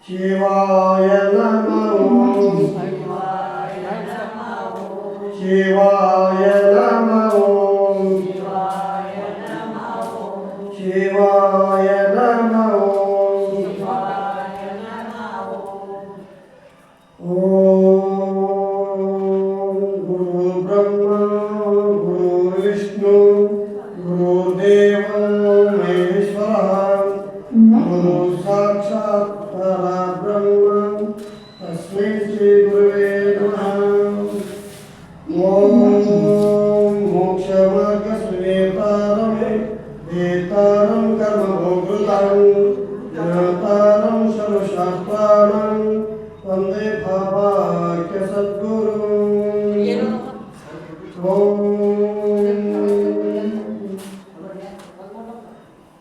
ಶಿವಾಯ ನಮೋ ಶಿವಾಯ ನಮೋ ಶಿವಾಯ ನಮೋ ಓಂ ಗುರು ಬ್ರಹ್ಮ ಗುರು ವಿಷ್ಣು ಗುರುದೇವ ಮಹೇಶ್ವರ ಗುರು ಸಾಕ್ಷಾತ್ ಪರಬ್ರಹ್ಮ ತಸ್ಮೈ ಶ್ರೀ ಗುರುವೇ ನಮಃ ಓಂ ಮೋಕ್ಷಮಾರ್ಗ ಸುನೇತಾರಂ ವೇತಾರಂ ಕರ್ಮಭೋಗೃತಾಂ ಜ್ಞಾತಾರಂ ಸರ್ವಶಾಸ್ತ್ರಾಣಂ ವಂದೇ ಭಾವಾಖ್ಯ ಸದ್ಗುರು ಓಂ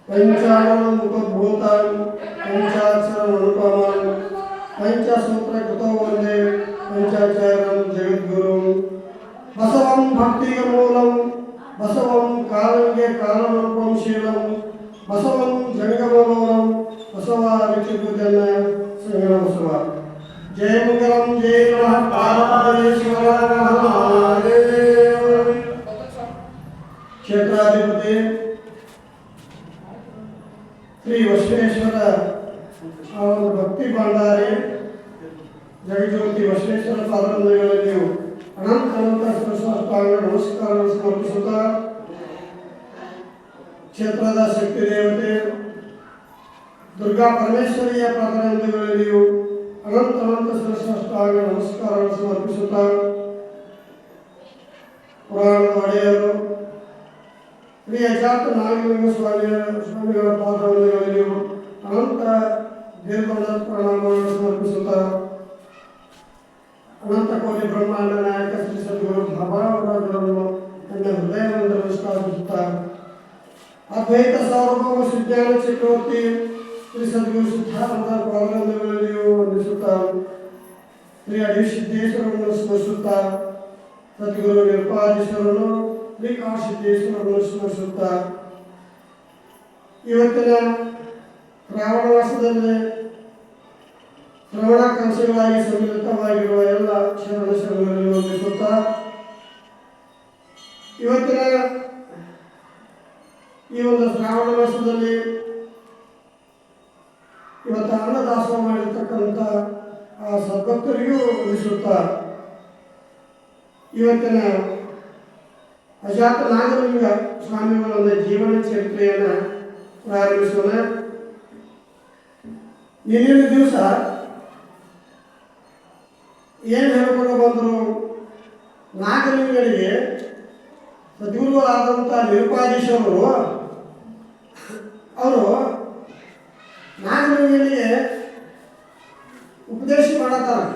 ಪಂಚಾಣಂ ಮುಖಭೂತಾಂ ಪಂಚಾಕ್ಷರಮನುಪಮಾಂ ಪಂಚಸೂತ್ರಕೃತೋ ವಂದೇ ಪಂಚಾಚಾರ್ಯಂ ಜಗದ್ಗುರುಂ ಬಸವಂ ಭಕ್ತಿಗೆ ಮೂಲಂ ಬಸವಂ ಕಾಲಂಗೆ ಕಾಲರೂಪಂ ಶೀಲಂ ಬಸವಂ ಜಂಗಮಮೂಲಂ ಬಸವ ವಿಚಿತ್ರಜನ ಸಂಗಮ ಬಸವ ಜಯ ಮಂಗಲಂ ಜಯ ನಮಃ ಪಾರ್ವತೀಶ್ವರ ಮಹಾದೇವ ಕ್ಷೇತ್ರಾಧಿಪತಿ ಶ್ರೀ ಬಸವೇಶ್ವರ ಅವರ ಭಕ್ತಿ ಭಂಡಾರಿ ಜಗಜ್ಯೋತಿ ಬಸವೇಶ್ವರ ಪಾದಗಳಲ್ಲಿ ಅನಂತ ಅನಂತ ಶಿರಸಾಷ್ಟಾಂಗ ನಮಸ್ಕಾರವನ್ನು ಸಮರ್ಪಿಸುತ್ತಾ ಕ್ಷೇತ್ರದ ಶಕ್ತಿ ದೇವತೆ ದುರ್ಗಾ ಪರಮೇಶ್ವರಿಯ ಪಾದಗಳಲ್ಲಿಯೂ ಅನಂತ ಅನಂತ ಶಿರಸಾಷ್ಟಾಂಗ ನಮಸ್ಕಾರವನ್ನು ಸಮರ್ಪಿಸುತ್ತಾ ಪುರಾಣದ ಒಡೆಯರು ಶ್ರೀ ಅಜಾತ ನಾಗಲಿಂಗ ಸ್ವಾಮಿಗಳ ಪಾದಗಳಲ್ಲಿಯೂ ಅನಂತ ದೀರ್ಘ ಪ್ರಣಾಮವನ್ನು ಸಮರ್ಪಿಸುತ್ತಾ ಅನಂತ ಕೋಟಿ ಬ್ರಹ್ಮಾಂಡ ನಾಯಕ ಶ್ರೀ ಸದ್ಗುರು ಬಾಬಾವರನ್ನು ನನ್ನ ಹೃದಯವನ್ನು ನಮಸ್ಕರಿಸುತ್ತಾ ಅದ್ವೈತ ಸಾರ್ವಭೌಮ ಸುಜ್ಞಾನ ಚಕ್ರವರ್ತಿ ಶ್ರೀ ಸದ್ಗುರು ಸಿದ್ಧಾನಂದ ಪಾದಗಳಲ್ಲಿಯೂ ವಂದಿಸುತ್ತಾ ಶ್ರೀ ಅಡಿಸಿದ್ದೇಶ್ವರನ್ನು ಸ್ಮರಿಸುತ್ತಾ ಸದ್ಗುರು ನಿರ್ಪಾದೀಶ್ವರನು ಶ್ರೀ ಕಾಶಿದ್ದೇಶ್ವರನ್ನು ಸ್ಮರಿಸುತ್ತಾ ಇವತ್ತಿನ ಶ್ರಾವಣ ಮಾಸದಲ್ಲಿ ಶ್ರವಣಾಕಾಂಕ್ಷಿಗಳಾಗಿ ಸಮ್ಮಿಲಿತವಾಗಿರುವ ಎಲ್ಲ ಶರಣರಲ್ಲಿ ವಂದಿಸುತ್ತಾ ಇವತ್ತಿನ ಈ ಒಂದು ಶ್ರಾವಣ ಮಾಸದಲ್ಲಿ ಇವತ್ತು ಅನ್ನದಾಸೋಹ ಮಾಡಿರ್ತಕ್ಕಂಥ ಆ ಸದ್ಭಕ್ತರಿಗೂ ವಂದಿಸುತ್ತಾ ಇವತ್ತಿನ ಅಜಾತ ನಾಗಲಿಂಗ ಸ್ವಾಮಿಗಳ ಒಂದು ಜೀವನ ಚರಿತ್ರೆಯನ್ನು ಪ್ರಾರಂಭಿಸೋಣ. ನಿನ್ನಿನ ದಿವಸ ಏನು ಹೇಳಿಕೊಂಡು ಬಂದರು, ನಾಗಲಿಂಗನಿಗೆ ಸದ್ಗುರುಗಳಾದಂಥ ನಿರುಪಾದೀಶ್ವರರು ಅವರು ನಾಗಲಿಂಗನಿಗೆ ಉಪದೇಶ ಮಾಡತ್ತಾರೆ.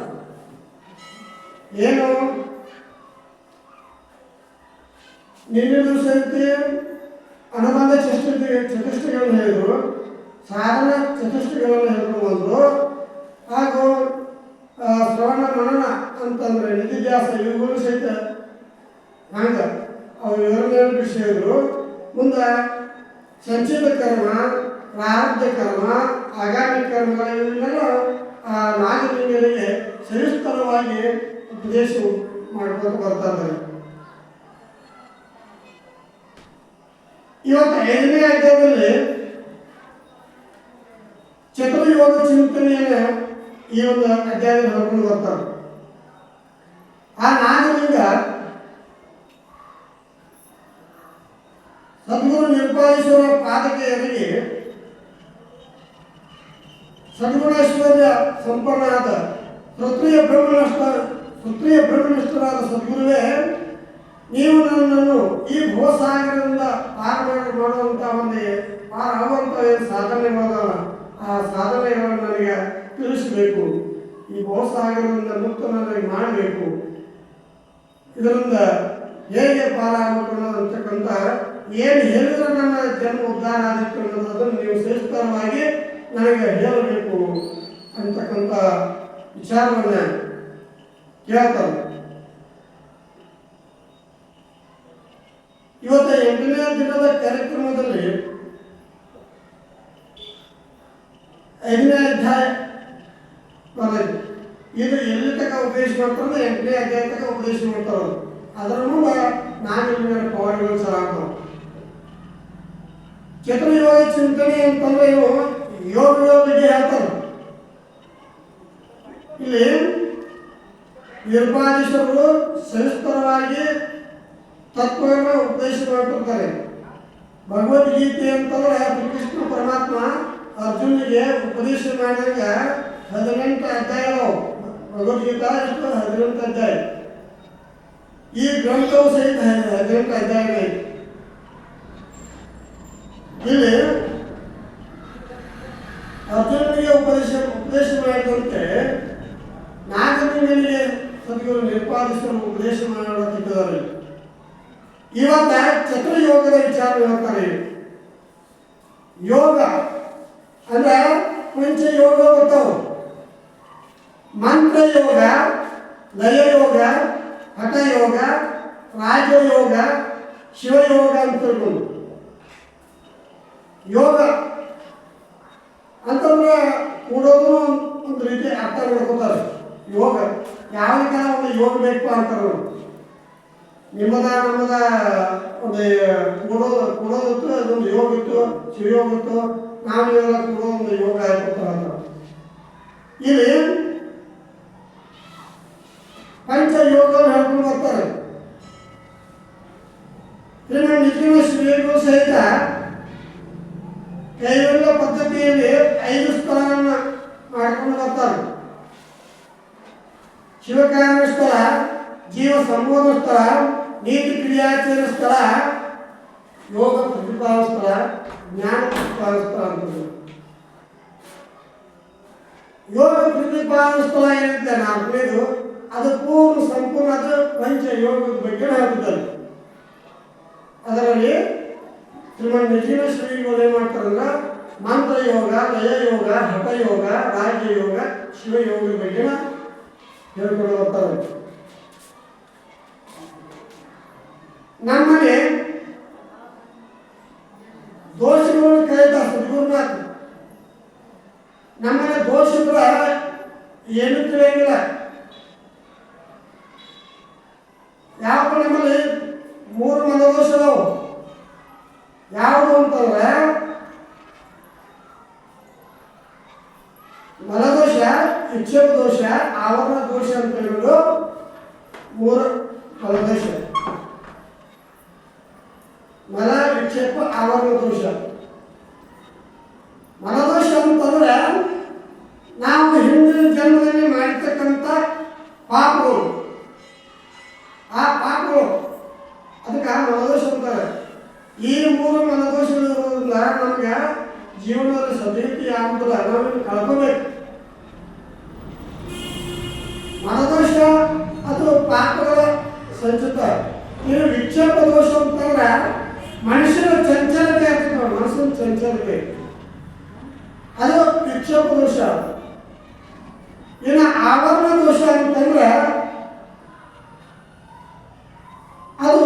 ಏನು ನಿನ್ನೆ ದಿವಸ ಅನುಬಂಧ ಚತುಷ್ಟಗಳನ್ನು ಹೇಳಿದರು, ಸಾಧನ ಚತುಷ್ಟಗಳನ್ನು ಹೇಳ್ಕೊಂಡು ಬಂದರು, ಹಾಗೂ ಶ್ರವಣ ಮನನ ಅಂತಂದರೆ ನಿಧಿಧ್ಯಾಸ ಇವುಗಳು ಸಹಿತ ಹಂಗೆ ಅವು ವಿವರಣೆ ವಿಷಯಗಳು. ಮುಂದೆ ಸಂಚಿತ ಕರ್ಮ, ಪ್ರಾರಬ್ಧ ಕರ್ಮ, ಆಗಾಮಿ ಕರ್ಮಗಳ ಇವನ್ನೆಲ್ಲ ಆ ನಾಗಲಿಂಗರಿಗೆ ಸವಿಸ್ತರವಾಗಿ ಉಪದೇಶ ಮಾಡ್ಕೊಂಡು ಬರ್ತಾ ಇದ್ದಾರೆ. ಇವತ್ತು 5ನೇ ಅಧ್ಯಾಯದಲ್ಲಿ ಚತುರ್ಯೋಗ ಚಿಂತನೆಯನ್ನು ಈ ಒಂದು ಅಧ್ಯಾಯದಲ್ಲಿ ಹೇಳ್ಕೊಂಡು ಬರ್ತಾರೆ. ಆ ನಾಗಲಿಂಗ ಸದ್ಗುರು ನಿರ್ಪಾದೀಶ್ವರ ಪಾದಕ್ಕೆ ಎರಗಿ ಸದ್ಗುಣೇಶ್ವರ್ಯ ಸಂಪನ್ನನಾದ ಕ್ಷತ್ರಿಯ ಬ್ರಹ್ಮನಿಷ್ಠರಾದ ಸದ್ಗುರುವೇ, ನೀವು ನನ್ನನ್ನು ಈ ಭವಸಾಗರದಿಂದ ಪಾರ ಮಾಡುವಂಥ ಒಂದು ಪಾರ ಆಗುವಂಥ ಏನು ಸಾಧನೆ ಮಾಡೋದಲ್ಲ, ಆ ಸಾಧನೆಗಳನ್ನು ನನಗೆ ತಿಳಿಸಬೇಕು. ಈ ಭವಸಾಗರದಿಂದ ಮುಕ್ತ ನನಗೆ ಮಾಡಬೇಕು. ಇದರಿಂದ ಹೇಗೆ ಪಾರ ಆಗಬೇಕು ಅನ್ನೋದಂತಕ್ಕಂಥ ಏನು ಹೇಳಿದ್ರೆ ನನ್ನ ಜನ್ಮ ಉದ್ಧಾರ ಆದಿತ್ತು ಅನ್ನೋದನ್ನು ನೀವು ಶ್ರೇಷ್ಠವಾಗಿ ನನಗೆ ಹೇಳಬೇಕು ಅಂತಕ್ಕಂಥ ವಿಚಾರವನ್ನು ಕೇಳ್ತಾರೆ. ಇವತ್ತು 8ನೇ ದಿನದ ಕಾರ್ಯಕ್ರಮದಲ್ಲಿ 5ನೇ ಅಧ್ಯಾಯ ಬರ್ತೈತಿ. ಇದು ಎಲ್ಲಿ ತನಕ ಉಪದೇಶ ಮಾಡ್ತಾರೆ 8ನೇ ಅಧ್ಯಾಯ ತನಕ ಉಪದೇಶ ಮಾಡ್ತಾರೆ. ಅದರ ಮುಂದೆ ನಾನಿಲ್ಲ ಪವಾಡಗಳು ಸಹ ಆಗ್ತಾವೆ. ಚತುರ್ಯೋಗ ಚಿಂತನೆ ಅಂತಂದ್ರೆ ಇವು ಯೋಗಗಳ ಬಗ್ಗೆ ಹೇಳ್ತಾರೆ. ಇಲ್ಲಿ ನಿರ್ಪಾದೀಶರು ಸವಿಸ್ತರವಾಗಿ ತತ್ವವನ್ನು ಉಪದೇಶ ಮಾಡಿರ್ತಾರೆ. ಭಗವದ್ಗೀತೆ ಅಂತಂದ್ರೆ ಶ್ರೀಕೃಷ್ಣ ಪರಮಾತ್ಮ ಅರ್ಜುನಿಗೆ ಉಪದೇಶ ಮಾಡಿದಾಗ 18 ಅಧ್ಯಾಯಗಳು. ಭಗವದ್ಗೀತಾ ಎಷ್ಟು 18 ಅಧ್ಯಾಯ. ಈ ಗ್ರಂಥವು ಸಹಿತ 18 ಅಧ್ಯಾಯ ಐತಿ. ಇಲ್ಲಿ ಅರ್ಜುನಿಗೆ ಉಪದೇಶ ಮಾಡಿದಂತೆ ನಾಗನಿಗೆ ಸದ್ಗುರು ನಿರ್ಪಾದಿಸಲು ಉಪದೇಶ ಮಾಡೋದಿದ್ದಾರೆ. ಇವತ್ತ ಚತುರ್ಯೋಗದ ವಿಚಾರ ಹೇಳ್ತಾರೆ. ಯೋಗ ಅಂದ್ರೆ ಪಂಚಯೋಗ ಬರ್ತಾವ. ಮಂತ್ರಯೋಗ, ಲಯಯೋಗ, ಹಠಯೋಗ, ರಾಜಯೋಗ, ಶಿವಯೋಗ ಅಂತ ತಿಳ್ಕೊಂಡು. ಯೋಗ ಅಂತಂದ್ರೆ ಕೂಡೋದು ಒಂದು ರೀತಿ ಅರ್ಥ ಮಾಡ್ಕೋತಾರೆ. ಯೋಗ ಯಾವಾಗ ಒಂದು ಯೋಗ ಬೇಕು ಅಂತಾರೆ. ನಮ್ಮದ ಒಂದು ಕೂಡೋದಿತ್ತು, ಅದೊಂದು ಯೋಗ ಇತ್ತು, ಶಿವಯೋಗ ಇತ್ತು. ನಾವು ಇವೆಲ್ಲ ಕೂಡೋ ಒಂದು ಯೋಗ ಆಗ್ತಾರೆ. ಇಲ್ಲಿ ಪಂಚಯೋಗ ಹೇಳ್ಕೊಂಡು ಬರ್ತಾರೆ. ನಿಜವಾದ ಶ್ರೀಗಳು ಸಹಿತ ಕೈವಲ್ಯ ಪದ್ಧತಿಯಲ್ಲಿ 5 ಸ್ಥಳವನ್ನು ಮಾಡ್ಕೊಂಡು ಬರ್ತಾರೆ. ಶಿವಕಾರಣ ಸ್ಥಳ, ಜೀವ ಸಂಬೋಧನ ಸ್ಥಳ, ನೀತಿ ಕ್ರಿಯಾಚರಣ ಸ್ಥಳ, ಯೋಗ ಪ್ರತಿಪಾದನ ಸ್ಥಳ, ಜ್ಞಾನ ಪ್ರತಿಪಾದನ ಸ್ಥಳ ಅಂತ. ಯೋಗ ಪ್ರತಿಪಾದನ ಸ್ಥಳ ಏನಿದೆ 4ನೇದು, ಅದು ಸಂಪೂರ್ಣ ಅದು ಪಂಚ ಯೋಗದ ಬಗ್ಗೆ ಹೇಳ್ತಿದ್ದಾರೆ. ಅದರಲ್ಲಿ ಶ್ರೀಮನ್ ನಿಜೀವ ಶ್ರೀಗಳು ಏನು ಮಾಡ್ತಾರಂದ್ರೆ ಮಂತ್ರಯೋಗ, ಲಯಯೋಗ, ಹಠಯೋಗ, ರಾಜಯೋಗ, ಶಿವಯೋಗದ ಬಗ್ಗೆ ಹೇಳ್ಕೊಂಡು ಬರ್ತಾರೆ. ನಮ್ಮಲ್ಲಿ ದೋಷಗಳನ್ನು ಕರೀತ ಸದ್ಗುರುನಾಥ. ನಮ್ಮಲ್ಲಿ ದೋಷ ಇದ್ರೆ ಏನು ತಿಳಿಯಂಗಿಲ್ಲ. ಯಾವಾಗ ನಮ್ಮಲ್ಲಿ 3 ಮನೋದೋಷ ಅದಾವು. ಯಾವುದು ಅಂತಂದ್ರೆ ಮನದೋಷ, ವಿಕ್ಷೇಪ ದೋಷ, ಆವರಣ ದೋಷ ಅಂತ ಹೇಳೋದು 3 ಮನದೋಷ. ಮನ, ವಿಕ್ಷೇಪ, ಆವರಣ ದೋಷ. ಮನದೋಷ ಅಂತಂದ್ರೆ ನಾವು ಹಿಂದಿನ ಜನ್ಮದಲ್ಲಿ ಮಾಡಿರ್ತಕ್ಕಂಥ ಪಾಪಗಳು. ಆ ಪಾಪಗಳು ಅದಕ್ಕೆ ಮನದೋಷ ಅಂತಾರೆ. ಈ 3 ಮನದೋಷಗಳು ಇರೋದ್ರಿಂದ ನಮ್ಗೆ ಜೀವನದಲ್ಲಿ ಸದ್ಗತಿ ಆಗುವುದಿಲ್ಲ. ನಾವು ಕಳ್ಕೋಬೇಕು. ಮನದೋಷ ಅದು ಪಾಪಗಳ ಸಂಚಿತ. ಇನ್ನು ವಿಕ್ಷೇಪ ದೋಷ ಅಂತಂದ್ರೆ ಮನುಷ್ಯನ ಚಂಚಲತೆ ಆಗ್ತದೆ. ಮನಸ್ಸಿನ ಚಂಚಲತೆ ಅದು ವಿಕ್ಷೇಪ ದೋಷ. ಇನ್ನು ಆವರಣ ದೋಷ ಅಂತಂದ್ರೆ ಅದು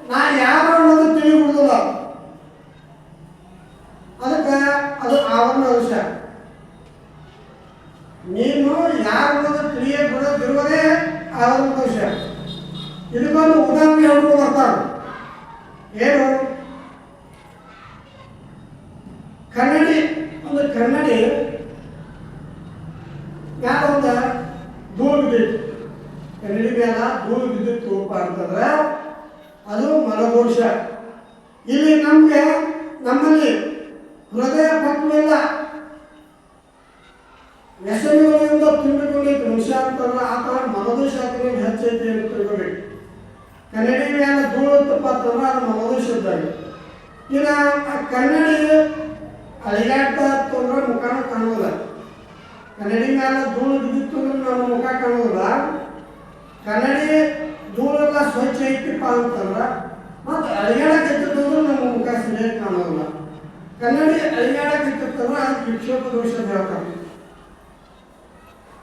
ನಾ ಯಾರು ಅನ್ನೋದು ತಿಳಿಬಿಡುದಿಲ್ಲ. ಅದಕ್ಕೆ ಅದು ಆವರಣ ದೋಷ. ನೀನು ಯಾರು ಅನ್ನೋದು ತಿಳಿಯಬಿಡೋದಿರುವುದೇ ಆವರಣ ದೋಷ. ಇದಕ್ಕೊಂದು ಉದಾಹರಣೆ ಹೇಳ್ಕೊಂಡು ಬರ್ತಾರೆ. ಏನು? ಕನ್ನಡಿ ಮ್ಯಾಲ ಒಂದು ಧೂಳು ಬಿದ್ದಿತ್ತು. ಕನ್ನಡಿ ಮ್ಯಾಲ ಧೂಳು ಬಿದ್ದಿತ್ತು ಅಂತಂದ್ರೆ ಅದು ಮನದೋಷ. ಇಲ್ಲಿ ನಮ್ಮಲ್ಲಿ ಹೃದಯ ಪಕ್ವೆಲ್ಲ ವ್ಯಸನಗಳಿಂದ ತುಂಬಿಕೊಂಡಿತ್ತು ಮನುಷ್ಯ ಅಂತಂದ್ರೆ ಆ ಥರ ಮನದೋಷ ಹೆಚ್ಚೈತಿ ಅಂತ ತಿಳ್ಕೋಬೇಕು. ಕನ್ನಡಿ ಮ್ಯಾಲ ಧೂಳು ತಪ್ಪ ಅಂತಂದ್ರೆ ಅದು ಮನದೋಷ ಇದ್ದಾಗ. ಇನ್ನು ಆ ಕನ್ನಡಿ ಅಳಿಗಾಡ್ತಾ ಅಂತಂದ್ರೆ ಮುಖನ ಕಾಣೋದಿಲ್ಲ. ಕನ್ನಡಿ ಮ್ಯಾಲ ಧೂಳು ಬಿದ್ದಿತ್ತು ಅಂದ್ರೆ ನಮ್ಮ ಮುಖ ಕಾಣೋದಿಲ್ಲ. ಕನ್ನಡಿ ಧೂಳೆಲ್ಲ ಸ್ವಚ್ಛ ಐತಿಪ್ಪ ಅಂತಂದ್ರೆ ಮತ್ತು ಅಳಿಗಾಡಕತ್ತಿತ್ತಂದ್ರೆ ನಮ್ಮ ಮುಖ ಸರಿಯಾಗಿ ಕಾಣೋದಿಲ್ಲ. ಕನ್ನಡಿ ಅಳಿಗಾಡಕತ್ತಿತ್ತಂದ್ರೆ ಅದು ವಿಕ್ಷೇಪ ದೋಷ ಹೇಳ್ತಾರೆ.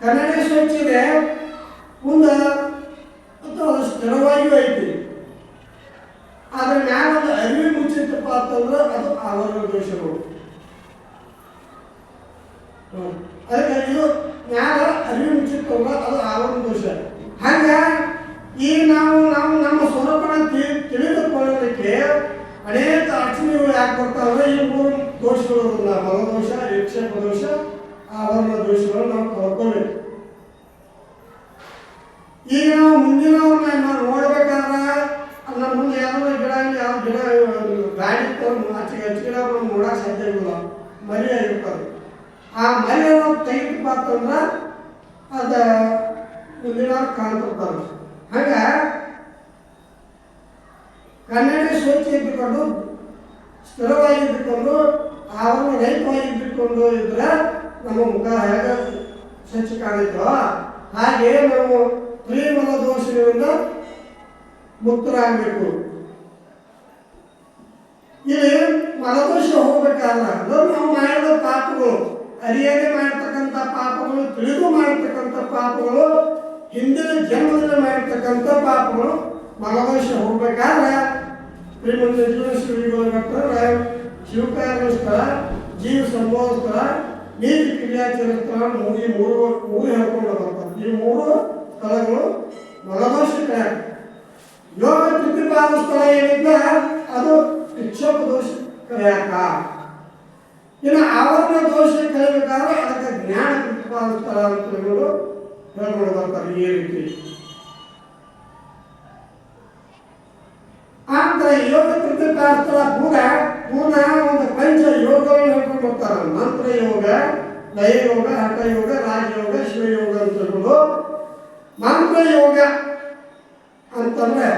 ಕನ್ನಡಿ ಸ್ವಚ್ಛ ಇದೆ ಮುಂದೆ ಮತ್ತು ಅದು ಸ್ಥಿರವಾಗಿಯೂ ಐತಿ. ಅದ್ರ ಮ್ಯಾಲ ಒಂದು ಅರಿವಿ ಮುಚ್ಚಿತ್ತಪ್ಪ ಅಂತಂದ್ರೆ ಅದು ಆವರಣ ದೋಷಗಳು. ಅದಕ್ಕೆ ಇದು ಮ್ಯಾಲ ಅರಿವು ಮುಚ್ಚಿತ್ತಲ್ಲ ಅದು ಆವರಣ ದೋಷ. ಹಾಗೆ ಈ ನಾವು ನಮ್ಮ ಸ್ವರೂಪನ ತಿಳಿದುಕೊಳ್ಳಲಿಕ್ಕೆ ಅನೇಕ ಅಡಚಣೆಗಳು ಯಾಕೆ ಬರ್ತಾವೆ? ಈ 3 ದೋಷಗಳು, ಮಲದೋಷ, ವಿಕ್ಷೇಪ ದೋಷ, ಆವರಣ ದೋಷಗಳು ನಾವು ಕಳ್ಕೊಬೇಕು. ಈಗ ನಾವು ಮುಂದಿನವ್ರನ್ನ ನಾವು ನೋಡ್ಬೇಕಾದ್ರೆ ನಮ್ಮ ಮುಂದೆ ಯಾವ ಗಿಡ ಗಾಡಿ ಹಚ್ಚಿಗೆ ನೋಡಕ್ಕೆ ಸಾಧ್ಯ ಇಲ್ಲ, ಮರಿ ಆಗಿರ್ತದೆ. ಆ ಮರಿ ನಾವು ತೆಗಿತಪ್ಪ ಅಂತಂದ್ರೆ ಅದು ಮುಂದಿನವ್ರು ಕಾಣ್ತಿರ್ತಾರೆ. ಹಂಗೆ ಕನ್ನಡಿ ಸ್ವಚ್ಛ ಇಟ್ಟುಕೊಂಡು ಸ್ಥಿರವಾಗಿದ್ದುಕೊಂಡು ಆವರಣ ರಹಿತವಾಗಿದ್ದುಕೊಂಡು ಇದ್ರೆ ನಮ್ಮ ಮುಖ ಹೇಗೆ ಸ್ವಚ್ಛ ಕಾಣಿತೋ ಹಾಗೆ ನಾವು ಪ್ರೇಮದ ದೋಷಗಳಿಂದ ಮುಕ್ತರಾಗಬೇಕು. ಇಲ್ಲಿ ಮಲದೋಷ ಹೋಗ್ಬೇಕಾದ್ರೆ ನಾವು ಮಾಡಿದ ಪಾಪಗಳು, ಅರಿಯದೆ ಮಾಡಿರ್ತಕ್ಕಂಥ ಪಾಪಗಳು, ತಿಳಿದು ಮಾಡಿರ್ತಕ್ಕಂಥ ಪಾಪಗಳು, ಹಿಂದಿನ ಜನ್ಮದಲ್ಲಿ ಮಾಡಿರ್ತಕ್ಕಂಥ ಪಾಪಗಳು, ಮಲದೋಷ ಹೋಗ್ಬೇಕಾದ್ರೆ ಶ್ರೀಮಂತ ಜೀವನ ಶ್ರೀಗಳು ಬರ್ತಾರೆ. ಶಿವಕಾರ್ಯಸ್ಥಳ, ಜೀವ ಸಂಭವಸ್ಥಳ, ನೀತಿ ಕ್ರಿಯಾಚರಿಸ್ಥಳ, ಮೂರು ಹೇಳ್ಕೊಂಡು ಬರ್ತಾರೆ. ಈ 3 ಸ್ಥಳಗಳು ಮಲದೋಷಕ್ಕೆ. ಯೋಗ ಪ್ರತಿಪಾದ ಸ್ಥಳ ಏನಿದೆ ಅದು ವಿಕ್ಷೇಪ ದೋಷ ಕರೆಯಾಕ. ಇನ್ನು ಆವರಣ ದೋಷ ಕಲಿಬೇಕಾದ್ರೆ ಅದಕ್ಕೆ ಜ್ಞಾನ ಪ್ರತಿಪಾದ ಸ್ಥಳ ಅಂತ ಹೇಳ್ಕೊಂಡು ಬರ್ತಾರೆ. ಈ ರೀತಿ ಅಂತ ಯೋಗ ಪ್ರತಿಪಾದ ಸ್ಥಳ ಪೂರ್ಣ ಒಂದು ಪಂಚ ಯೋಗಗಳನ್ನು ಹೇಳ್ಕೊಂಡು ಬರ್ತಾರೆ. ಮಂತ್ರ ಯೋಗ, ಲಯ ಯೋಗ, ಹಠ ಯೋಗ, ರಾಜಯೋಗ, ಶಿವಯೋಗ ಅಂತ ಹೇಳ್ಕೊಂಡು. ಮಂತ್ರ ಯೋಗ ಅಂತಂದ್ರೆ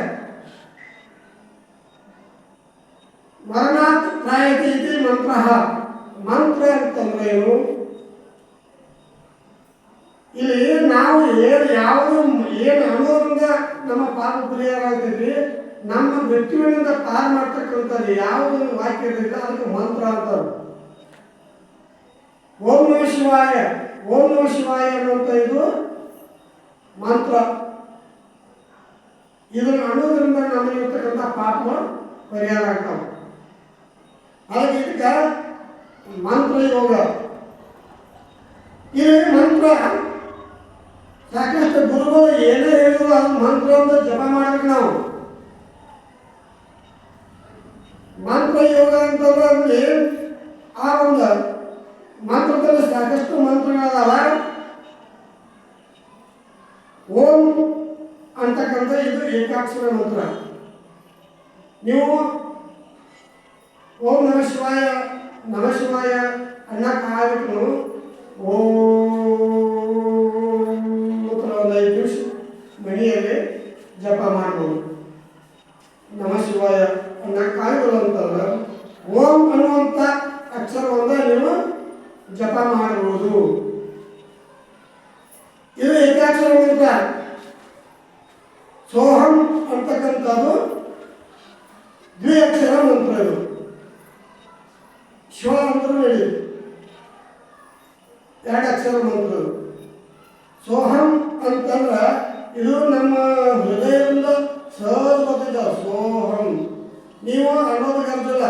ಮರಣಾತ್ ತ್ರಾಯತೆ ಇತಿ ಮಂತ್ರ. ಮಂತ್ರ ಅಂತಂದ್ರೆ ಏನು? ಇಲ್ಲಿ ನಾವು ಯಾವುದು ಅನ್ನೋದ್ರಿಂದ ನಮ್ಮ ಪಾಪ ಪರಿಹಾರ ಆಗ್ತೈತಿ. ನಮ್ಮ ಮೃತ್ಯುವಿನಿಂದ ಪಾರು ಮಾಡ್ತಕ್ಕಂಥದ್ದು ಯಾವುದೊಂದು ವಾಕ್ಯ ಇರ್ತೈತೆ ಅದಕ್ಕೆ ಮಂತ್ರ ಅಂತಾರೆ. ಓಂ ನಮಃ ಶಿವಾಯ, ಓಂ ನಮಃ ಶಿವಾಯ ಅನ್ನುವಂಥ ಇದು ಮಂತ್ರ. ಇದನ್ನು ಅನ್ನೋದ್ರಿಂದ ನಮ್ಮಲ್ಲಿರ್ತಕ್ಕಂಥ ಪಾಪ ಪರಿಹಾರ ಆಗ್ತಾವೆ. ಅದಕ್ಕೆ ಇದಕ್ಕೆ ಮಂತ್ರ ಯೋಗ. ಈ ಮಂತ್ರ ಸಾಕಷ್ಟು ಗುರುಗಳು ಏನೇ ಹೇಳಿದ್ರು ಅದು ಮಂತ್ರ ಅಂತ ಜಪ ಮಾಡ್ಬೇಕು ನಾವು. ಮಂತ್ರ ಯೋಗ ಅಂತಂದ್ರೆ ಆ ಒಂದು ಮಂತ್ರದಲ್ಲಿ ಸಾಕಷ್ಟು ಮಂತ್ರಗಳದಾವ. ಓಂ ಅಂತಕ್ಕಂಥ ಇದು ಏಕಾಕ್ಷರ ಮಂತ್ರ. ನೀವು ಓಂ ನಮಃ ಶಿವಾಯ ಅನ್ನಕ್ಕಾಗಬೇಕು. ಓಂ ಒಂದು 5 ನಿಮಿಷ ಮನೆಯಲ್ಲಿ ಜಪ ಮಾಡ್ಬೋದು. ನಮಃ ಶಿವಾಯ ಅನ್ನಕ್ಕಾಗಲ್ಲ ಅಂತಂದ್ರೆ ಓಂ ಅನ್ನುವಂಥ ಅಕ್ಷರವನ್ನ ನೀವು ಜಪ ಮಾಡಬಹುದು. ಇದು ಏಕಾಕ್ಷರ ಮಂತ್ರ. ಸೋಹಂ ಅಂತಕ್ಕಂಥದ್ದು ದ್ವಿಅಕ್ಷರ ಮಂತ್ರ. ಇದು ಶಿವ ಮಂತ್ರ ಹೇಳಿ 2 ಅಕ್ಷರ ಮಂತ್ರ. ಸೋಹಂ ಅಂತಂದ್ರೆ ಇದು ನಮ್ಮ ಹೃದಯದಿಂದ ಸಹಜ ಬರ್ತಿದ್ದ ಸೋಹಂ. ನೀವು ಅನ್ನೋದು ಕಲ್ತಿಲ್ಲ,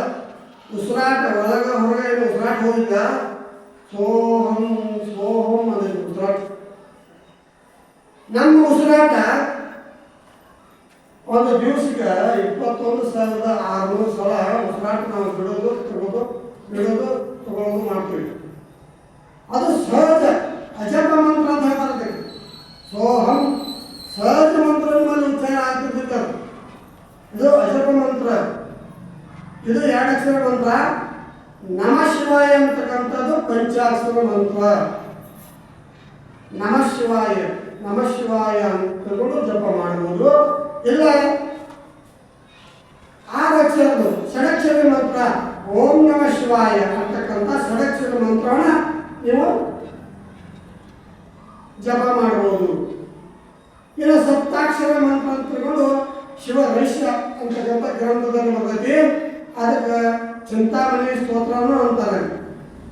ಉಸಿರಾಟ ಒಳಗ ಹೊರಗೆ ಉಸಿರಾಟ ಹೋಗಿದ್ದ ಸೋಹಂ ಸೋಹಂ ಅಂದ್ರೆ ಉಸಿರಾಟ. ನಮ್ಮ ಉಸಿರಾಟ ಒಂದು ದಿವಸಕ್ಕೆ 21,600 ಸಲ ಉಸಿರಾಟ ನಾವು ಬಿಡೋದು ತಗೊಳ್ಳೋದು ಮಾಡ್ತೀವಿ. ಅದು ಸಹಜ ಅಜಪ ಮಂತ್ರ ಅಂತ ಹೇಳ್ತಾರೆ. ಸೋಹಂ ಸಹಜ ಮಂತ್ರ ಮೇಲೆ ಉಚ್ಚಾರ ಆಗ್ತಿರ್ತಾರೆ. ಇದು ಅಜಪ ಮಂತ್ರ. ಇದು 2 ಅಕ್ಷರ ಮಂತ್ರ. ನಮಃ ಶಿವಾಯ ಅಂತಕ್ಕಂಥದ್ದು ಪಂಚಾಕ್ಷರ ಮಂತ್ರ. ನಮಃ ಶಿವಾಯ ಅಂತಕೊಂಡು ಜಪ ಮಾಡಬಹುದು. ಇಲ್ಲ 6 ಅಕ್ಷರದ್ದು ಷಡಕ್ಷರ ಮಂತ್ರ ಓಂ ನಮಃ ಶಿವಾಯ ಅಂತಕ್ಕಂಥ ಷಡಕ್ಷರ ಮಂತ್ರವನ್ನ ನೀವು ಜಪ ಮಾಡಬಹುದು. ಇನ್ನು ಸಪ್ತಾಕ್ಷರ ಮಂತ್ರ ಅಂತ ತಿಳ್ಕೊಂಡು ಶಿವ ರಹಸ್ಯ ಅಂತಕ್ಕಂಥ ಗ್ರಂಥದಲ್ಲಿ ಬರ್ತೈತಿ. ಅದಕ್ಕೆ ಚಿಂತಾಮಣಿ ಸ್ತೋತ್ರವನ್ನು ಅಂತಾರೆ.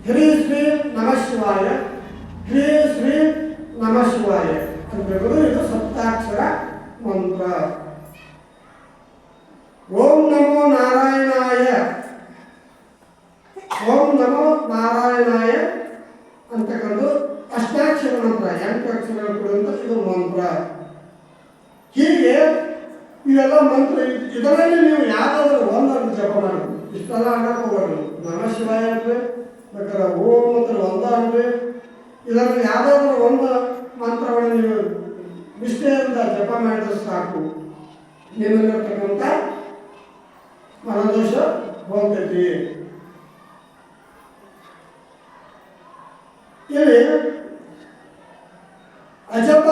ಹ್ರೀ ಶ್ರೀ ನಮಃ ಶಿವಾಯ, ಹ್ರೀ ಶ್ರೀ ನಮಃ ಶಿವಾಯ ಅಂತ ಹೇಳೋದು ಇದು ಸಪ್ತಾಕ್ಷರ ಮಂತ್ರ. ಓಂ ನಮೋ ನಾರಾಯಣಾಯ, ಓಂ ನಮೋ ನಾರಾಯಣಾಯ ಅಂತಕ್ಕಂಥ ಅಷ್ಟಾಕ್ಷರ ಮಂತ್ರ. 8 ಇಷ್ಟೆಲ್ಲ ಅನ್ನಕ್ಕೆ ಹೋಗೋದು. ನಮಃ ಶಿವಾಯ ಅನ್ರಿ, ಬೇಕಾದ್ರೆ ಓಂ ಅಂತ ಒಂದ ಅನ್ರಿ, ಇದರಲ್ಲಿ ಯಾವುದಾದ್ರೂ ಒಂದು ಮಂತ್ರವನ್ನು ನೀವು ನಿಷ್ಠೆಯಿಂದ ಜಪ ಮಾಡಿದ್ರೆ ಸಾಕು, ನಿಮ್ಮಲ್ಲಿರ್ತಕ್ಕಂಥ ಮನದೋಷ ಹೋಗ್ತೈತಿ. ಇಲ್ಲಿ ಅಜಪ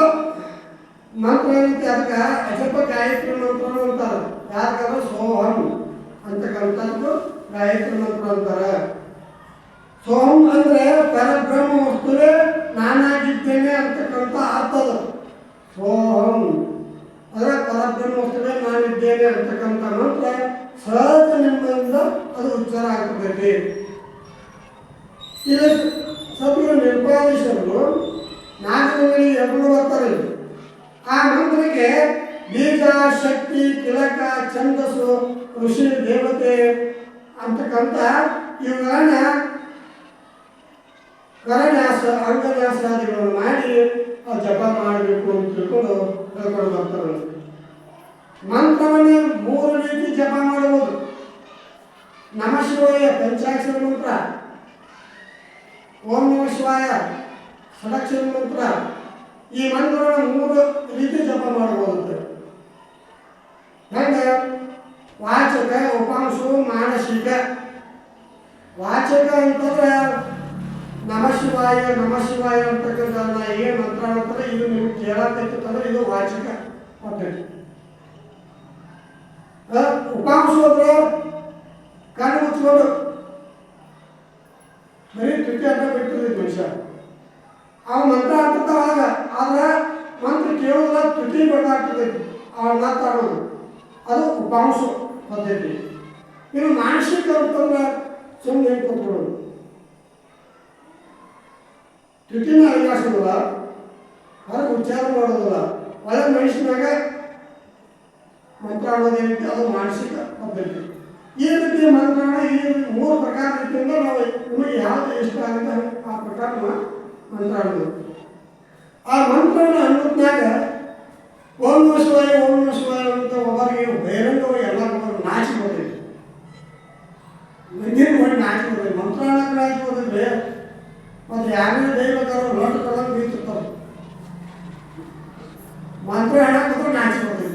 ಮಂತ್ರ ಏನಂತೆ, ಅದಕ್ಕೆ ಅಜಪ ಗಾಯತ್ರಿ ಮಂತ್ರ ಅಂತಾರೆ. ಯಾಕಂದ್ರೆ ಸೋಹಂ ಅಂತಕ್ಕಂಥದ್ದು ಗಾಯತ್ರಿ ಮಂತ್ರ ಅಂತಾರೆ. ಸೋಹಂ ಅಂದ್ರೆ ಪರಬ್ರಹ್ಮ ವಸ್ತುವೇ ನಾನಾಗಿದ್ದೇನೆ ಅಂತಕ್ಕಂಥ ಅರ್ಥದ ಸೋಹಂ ಅಂದ್ರೆ ಪರಬ್ರಹ್ಮ ವಸ್ತುವೇ ನಾನಿದ್ದೇನೆ ಅಂತಕ್ಕಂಥ ಮಂತ್ರ ಸಹಜ ನಿಮ್ಮಿಂದ ಅದು ಉಚ್ಚಾರ ಆಗ್ತದೆ. ಇಲ್ಲಿ ಸದ್ಗುರು ನಿರ್ಪಾದೀಶರು ನಾಗರಲ್ಲಿ ಎದುರು ಬರ್ತಾರೆ. ಆ ಮಂತ್ರಕ್ಕೆ ಬೀಜ, ಶಕ್ತಿ, ತಿಲಕ, ಛಂದಸ್ಸು, ಋಷಿ, ದೇವತೆ ಅಂತಕ್ಕಂಥ ಇವುಗಳನ್ನ ಕರನ್ಯಾಸ, ಅಂಗನ್ಯಾಸಾದಿಗಳನ್ನು ಮಾಡಿ ಜಪ ಮಾಡಬೇಕು ಅಂತ ತಿಳ್ಕೊಂಡು ಹೇಳ್ಕೊಂಡು ಬರ್ತಾರೆ. ಮಂತ್ರವನ್ನು 3 ರೀತಿ ಜಪ ಮಾಡಬಹುದು. ನಮಃ ಶಿವಾಯ ಪಂಚಾಕ್ಷರ ಮಂತ್ರ, ಓಂ ನಮಃ ಶಿವಾಯ ಷಡಕ್ಷರ ಮಂತ್ರ. ಈ ಮಂತ್ರವನ್ನು 3 ರೀತಿ ಜಪ ಮಾಡಬಹುದು. ಹೆಂಗೆ? ವಾಚಕ, ಉಪಾಂಶು, ಮಾನಸಿಕ. ವಾಚಕ ಅಂತಂದ್ರೆ ನಮಃ ಶಿವಾಯ ಅಂತಕ್ಕಂಥ ಏನು ಮಂತ್ರ ಅಂತಾರೆ, ಇದು ನೀವು ಕೇಳತ್ತಂದ್ರೆ ಇದು ವಾಚಕ ಪದ್ಧತಿ. ಉಪಾಂಶು ಅಂದ್ರೆ ಕಣ್ಣು ಮುಚ್ಕೊಂಡು ಬರೀ ತುಟಿ ಅಡ್ಡ ಬಿಟ್ಟಿರ್ತೀವಿ ಮನುಷ್ಯ. ಆ ಮಂತ್ರ ಆಗ್ತಿರ್ತಾವಾಗ, ಆದ್ರೆ ಮಂತ್ರ ಕೇಳೋದಿಲ್ಲ, ತುಟಿ ಬೇಕಾಗ್ತದೈತಿ ಅವ್ರು ಮಾತಾಡೋದು, ಅದು ಉಪಾಂಶ ಪದ್ಧತಿ. ಇನ್ನು ಮಾನಸಿಕ ಅಂತಂದ್ರೆ ಸುಮ್ಮನೆ ಕೊಟ್ಬಿಡೋದು, ತುಟಿನ ಅರಿಯಾಸೋದಿಲ್ಲ, ಹೊರಗೆ ಉಚ್ಚಾರ ಮಾಡೋದಿಲ್ಲ, ಒಳಗೆ ಮನುಷ್ಯನಾಗ ಮಂತ್ರ ಆಡೋದೇನೈತಿ ಅದು ಮಾನಸಿಕ ಪದ್ಧತಿ. ಈ ರೀತಿ ಮಂತ್ರನ ಈ 3 ಪ್ರಕಾರ ರೀತಿಯಿಂದ ನಾವು ನಿಮಗೆ ಯಾವುದು ಇಷ್ಟ ಆಗುತ್ತೆ ಆ ಪ್ರಕಾರ ಮಂತ್ರ ಆಡೋದು. ಆ ಮಂತ್ರವನ್ನು ಅನ್ನೋದ್ನಾಗ ಓಂ ನಮಃ ಶಿವಾಯ ಅಂತ ಒಬ್ಬರಿಗೆ ಬಹಿರಂಗವಾಗಿ ಎಲ್ಲ ನಾಚಿ ಬರ್ತೈತಿ. ಮಂದಿರ ಮಾಡಿ ನಾಚಿ ಬರ್ತೈತಿ, ಮಂತ್ರ ಆಡಕ್ಕೆ ನಾಚಿ ಬರ್ತೈತಿ. ಮತ್ತು ಯಾರೇ ದೈವಕರು ನೋಟ ತಗೊಂಡು ಬೀತಿರ್ತಾರೆ, ಮಂತ್ರ ಹೇಳಕ್ಕಂದ್ರೆ ನಾಚಿ ಬರ್ತೈತಿ.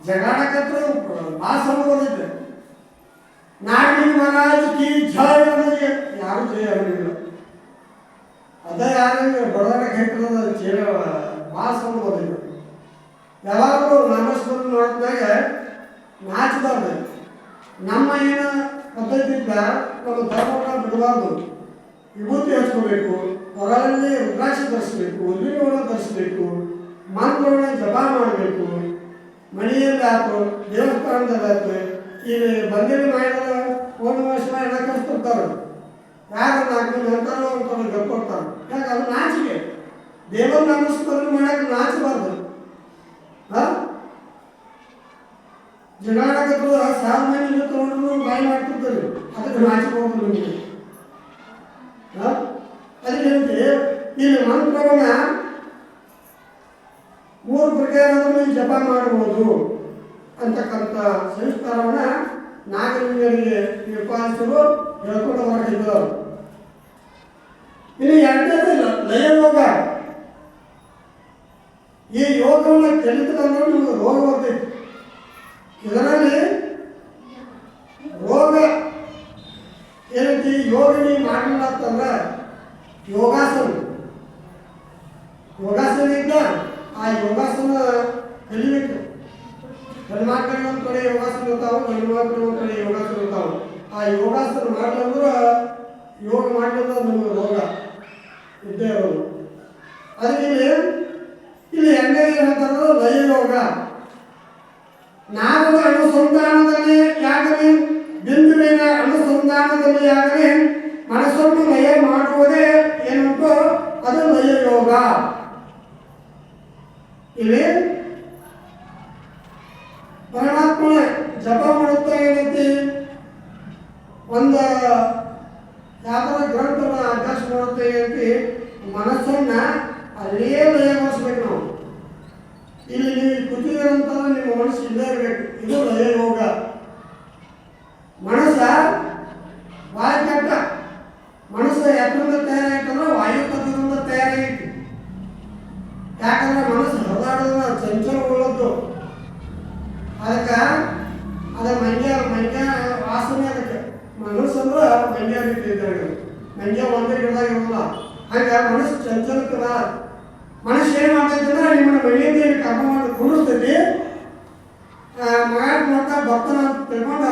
ಜಗಾಡಕತ್ರ ಭಾಳ ಸಣ್ಣ ಬರ್ತೈತೆ. ನಾಗಲಿಂಗ ಮಹಾರಾಜ್ ಕಿ ಜಯ ಅನ್ನೋದಿಗೆ ಯಾರು ಜಯ ಅನ್ನೋದಿಲ್ಲ. ಅದ ಯಾರು ಬಡದಾಡಕ್ಕೆ ಹೇಳ್ತಿರೋದು ಚೇರ ಭಾಳ ಸಣ್ಣ ಬರ್ತೈತೆ. ಯಾವಾಗಲೂ ನಾಮಸ್ಮರಣ ಮಾಡಿದಾಗ ನಾಚಬಾರ್ದು. ನಮ್ಮ ಏನು ಪದ್ಧತಿ ಇದ್ದ ನಮ್ಮ ಧರ್ಮವನ್ನು ಬಿಡಬಾರ್ದು. ವಿಭೂತಿ ಹಚ್ಕೋಬೇಕು, ಹೊರಗಳಲ್ಲಿ ರುದ್ರಾಕ್ಷಿ ಧರಿಸಬೇಕು, ಉದ್ವಿಗಳನ್ನು ಧರಿಸಬೇಕು, ಮಂತ್ರವನ್ನು ಜಪ ಮಾಡಬೇಕು. ಮನೆಯಲ್ಲಿ ಆಯ್ತು, ದೇವಸ್ಥಾನದಲ್ಲಿ ಆಯ್ತು, ಇಲ್ಲಿ ಬಂದಿನ ಮಾಡಿದ್ರೆ ಓಂ ನಮಃ ಶಿವಾಯ ಎಲ್ಲ ಕಲಿಸ್ತಿರ್ತಾರೆ. ಯಾರು 4 ಅಂತಾರೋ ಅಂತಾರೆ ಗಪ್ಪಿರ್ತಾರೆ. ಯಾಕೆ? ಅದು ನಾಚಿಕೆ. ದೇವರ ನಾಮಸ್ಮರಣೆ ಮಾಡಕ್ಕೆ ನಾಚಬಾರ್ದು. ಜಗಾಡಕತ್ತು 1000 ಮಂದಿ ತಗೊಂಡ್ರು ಬಾಯಿ ಮಾಡ್ತಿರ್ತಾರೆ, ಅದಕ್ಕೆ ನಾಚಿಕೊಂಡು ನಿಮಗೆ. ಅದಕ್ಕೆ ಇಲ್ಲಿ ಮಂತ್ರವನ್ನ 3 ಪ್ರಕಾರದಲ್ಲಿ ಜಪ ಮಾಡಬಹುದು ಅಂತಕ್ಕಂಥ ಸಂಸ್ಕಾರವನ್ನ ನಾಗರಿಕರಿಗೆ ನಿರ್ಪಾಲಿಸಲು ಹೇಳ್ಕೊಂಡು ಹೊರಟಿದ್ದರು. ಇನ್ನು 2ನೇದು ಲಯ ಯೋಗ. ಈ ಯೋಗವನ್ನು ಕಲಿತಂದ್ರೆ ನಿಮಗೆ ರೋಗ ಬರ್ತೈತಿ. ಇದರಲ್ಲಿ ರೋಗ ಏನಂತ ಯೋಗಿನಿ ಮಾಡಲಿಲ್ಲ ಅಂತಂದ್ರೆ ಯೋಗಾಸನ ಇದ್ದ ಆ ಯೋಗಾಸನ ಕಲಿಬೇಕು. ಹೆಣ್ಮಕ್ಳಿಗೆ ಒಂದು ಕಡೆ ಯೋಗಾಸನ ಇರ್ತಾವೆ, ಗಂಡು ಮಕ್ಕಳಿಗೆ ಒಂದು ಕಡೆ ಯೋಗಾಸನ ಇರ್ತಾವೆ. ಆ ಯೋಗಾಸನ ಮಾಡ್ಲಂದ್ರೆ ಯೋಗ ಮಾಡ್ಲಿಲ್ಲ ನಿಮಗೆ ರೋಗ ಇದ್ದೇ ಇರೋದು. ಅದಕ್ಕೆ ಇಲ್ಲಿ 2ನೇ ಹೇಳ್ತಾರೆ ಲಯ ಯೋಗ. ನಾದದ ಅನುಸಂಧಾನದಲ್ಲಿ ಆಗಲಿ, ಬಿಂದುವಿನ ಅನುಸಂಧಾನದಲ್ಲಿ ಆಗಲಿ ಮನಸ್ಸನ್ನು ಲಯ ಮಾಡುವುದೇ ಏನುಂಟು ಅದು ಲಯ ಯೋಗ. ಇಲ್ಲಿ ಪರಮಾತ್ಮನ ಜಪ ಮಾಡುತ್ತಾ ಏನೈತಿ, ಒಂದು ಯಾವ್ದಾರ ಗ್ರಂಥನ ಅಭ್ಯಾಸ ಮಾಡುತ್ತಾ ಏನೈತಿ, ಮನಸ್ಸನ್ನ ಅಲ್ಲೇ ಲಯಗೊಳಿಸ್ಬೇಕು ನಾವು. ಇಲ್ಲಿ ನೀವು ಕೂತಿದ್ದೀರಂತಂದ್ರೆ ನಿಮ್ಮ ಮನಸ್ಸು ಇಲ್ಲೇ ಇರಬೇಕು. ಇದು ಲಯ ಯೋಗ. ಮನಸ್ಸ ಹಂಗೆ ಒಂದೇ ಗಿಡದಾಗ ಇರೋಲ್ಲ. ಹಂಗೆ ಮನಸ್ಸು ಚಂಚಲಕ್ಕದ. ಮನಸ್ಸು ಏನು ಮಾಡ್ತೈತೆ ಅಂದ್ರೆ ನಿಮ್ಮನ್ನ ಮನೆಯಿಂದ ಏನು ಕರ್ಮ ಮಾಡಿ ಕುಡಿಸ್ತೈತಿ, ಮಗ ನೋಡ್ತಾ ಭಕ್ತನ ಅಂತ ತಿಳ್ಕೊಂಡು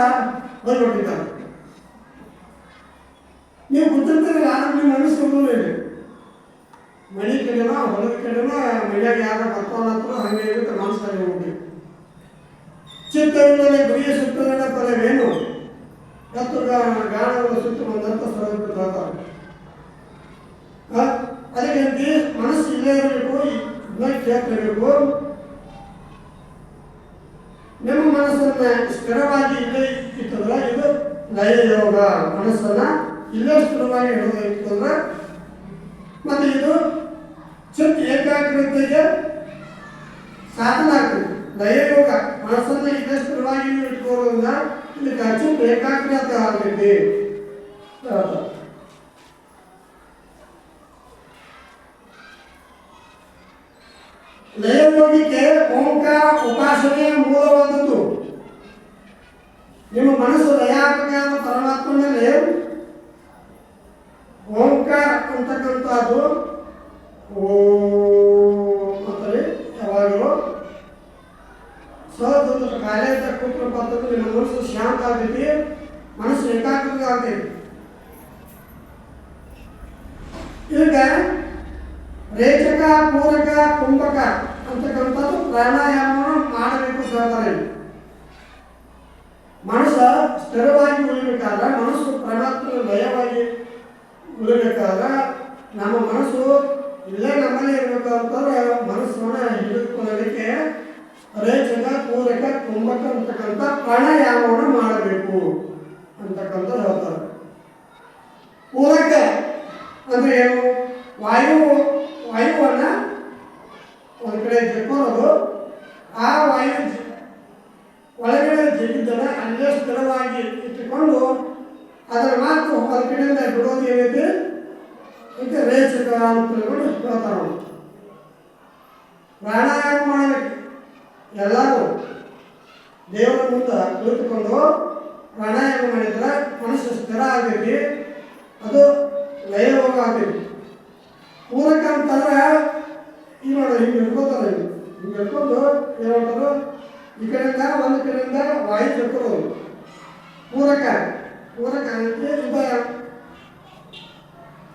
ಬಂದ್ಬಿಟ್ಟಿದ್ದಾರೆ. ನೀವು ಗೊತ್ತಿರ್ತೀರಿ, ಆದ್ರೆ ನಿಮ್ಮ ಮನಸ್ಸು ಇರೋದಿಲ್ಲ. ಮನೆ ಕಡೆನೋ ಹೊಲದ ಕಡೆನೋ ಮನೆಯಾಗ ಯಾರು ಬರ್ತಾನಂತರೂ ಹಂಗೆ ಇರುತ್ತೆ, ಮನಸ್ಸಲ್ಲಿ ಹೋಗಿ ಚಿತ್ತವಿಲ್ಲದೆ ಗುರಿಯ ಸುತ್ತಲಿನ ಫಲವೇನು ಮತ್ತು ಗಾಣವನ್ನು ಸುತ್ತು ಬಂದಂತ ಹೇಳ್ತಾರೆ. ಅದಕ್ಕೆ ಮನಸ್ಸು ಇಲ್ಲೇ ಇರಬೇಕು, ಕೇಳ್ತಿರಬೇಕು. ನಿಮ್ಮ ಮನಸ್ಸನ್ನ ಸ್ಥಿರವಾಗಿ ಇಲ್ಲೇ ಇತ್ತಂದ್ರೆ ಇದು ಲಯ ಯೋಗ. ಮನಸ್ಸನ್ನ ಇಲ್ಲೇ ಸ್ಥಿರವಾಗಿ ಇಡೋದಿತ್ತಂದ್ರೆ ಮತ್ತೆ ಇದು ಚಿತ್ತ ಏಕಾಗ್ರತೆಗೆ ಸಾಧನ ಆಗ್ತದೆ. ಲಯ ಯೋಗ ಮನಸ್ಸನ್ನ ಇಲ್ಲೇ ಸ್ಥಿರವಾಗಿ ಇಟ್ಕೊಳ್ಳೋದ್ರಿಂದ ಇದಕ್ಕೆ ಚಿತ್ತ ಏಕಾಗ್ರತೆ ಆಗ್ತೈತಿ. ಲಯಯೋಗಕ್ಕೆ ಓಂಕಾರ ಉಪಾಸನೆಯ ಮೂಲವಾದದ್ದು. ನಿಮ್ಮ ಮನಸ್ಸು ಲಯಾತ್ಮಕ ಪರಮಾತ್ಮನಲ್ಲಿ ಓಂಕಾರ ಅಂತಕ್ಕಂಥದ್ದು ಅಂತಾರೆ. ಯಾವಾಗಲೂ ಸಹಜ ಕಾರ್ಯದ ಕೂತ್ರ ಪದ್ಧತಿ ನಿಮ್ಮ ಮನಸ್ಸು ಶಾಂತ ಆಗ್ತೈತಿ, ಮನಸ್ಸು ಏಕಾಗ್ರತೆ ಆಗ್ತೈತಿ. ಈಗ ರೇಚಕ, ಪೂರಕ, ಕುಂಭಕ ಅಂತಕ್ಕಂಥದ್ದು ಪ್ರಾಣಾಯಾಮವನ್ನು ಮಾಡಬೇಕು ಹೇಳ್ತಾರೆ. ಮನಸ್ಸು ಸ್ಥಿರವಾಗಿ ಉಳಿಬೇಕಾದ್ರೆ, ಮನಸ್ಸು ಪರಮಾತ್ಮನ ಲಯವಾಗಿ ಉಳಿಬೇಕಾದ್ರೆ ನಮ್ಮ ಮನಸ್ಸು ಇಲ್ಲೇ ನಮ್ಮಲ್ಲಿ ಇರಬೇಕು ಅಂತಂದ್ರೆ ಮನಸ್ಸನ್ನು ಹಿಡಿದುಕೊಳ್ಳಲಿಕ್ಕೆ ರೇಚಕ, ಪೂರಕ, ಕುಂಭಕ ಅಂತಕ್ಕಂಥ ಪ್ರಾಣಾಯಾಮವನ್ನು ಮಾಡಬೇಕು ಅಂತಕ್ಕಂಥದ್ದು ಹೇಳ್ತಾರೆ. ಪೂರಕ ಅಂದರೆ ಏನು? ವಾಯುವನ್ನು ಒಂದು ಕಡೆ ಜಕ್ಕೋದು, ಆ ವಾಯು ಒಳಗಡೆ ಜಗ್ಗಿದ್ದನ್ನು ಅಲ್ಲೇ ಸ್ಥಿರವಾಗಿ ಇಟ್ಟುಕೊಂಡು ಅದರ ಮಾತು ಹೊರ ಕಡೆಯಿಂದ ಬಿಡೋದು ಏನೈತಿ ಇದಕ್ಕೆ ರೇಚಕ ಅಂತ ತಿಳ್ಕೊಂಡು ಹೇಳ್ತಾರೆ. ಪ್ರಾಣಾಯಾಮ ಮಾಡಬೇಕು. ಎಲ್ಲರೂ ದೇವರ ಮುಂದೆ ಕುಳಿತುಕೊಂಡು ಪ್ರಾಣಾಯಾಮ ಮಾಡಿದ್ರೆ ಮನಸ್ಸು ಸ್ಥಿರ ಆಗೈತಿ, ಅದು ಲಯಯೋಗ ಆಗೈತಿ. ಪೂರಕ ಅಂತಂದ್ರೆ ಈಗ ನೋಡಿ ಹಿಂಗೆ ಇಟ್ಕೋತಾರೆ. ಹಿಂಗೆ ಇಟ್ಕೊಂಡು ಏನಂತಾರೆ, ಈ ಕಡೆಯಿಂದ ಒಂದು ಕಡೆಯಿಂದ ವಾಯು ಚಕ್ರೋದು ಪೂರಕ. ಪೂರಕ ಅಂದರೆ ಇದು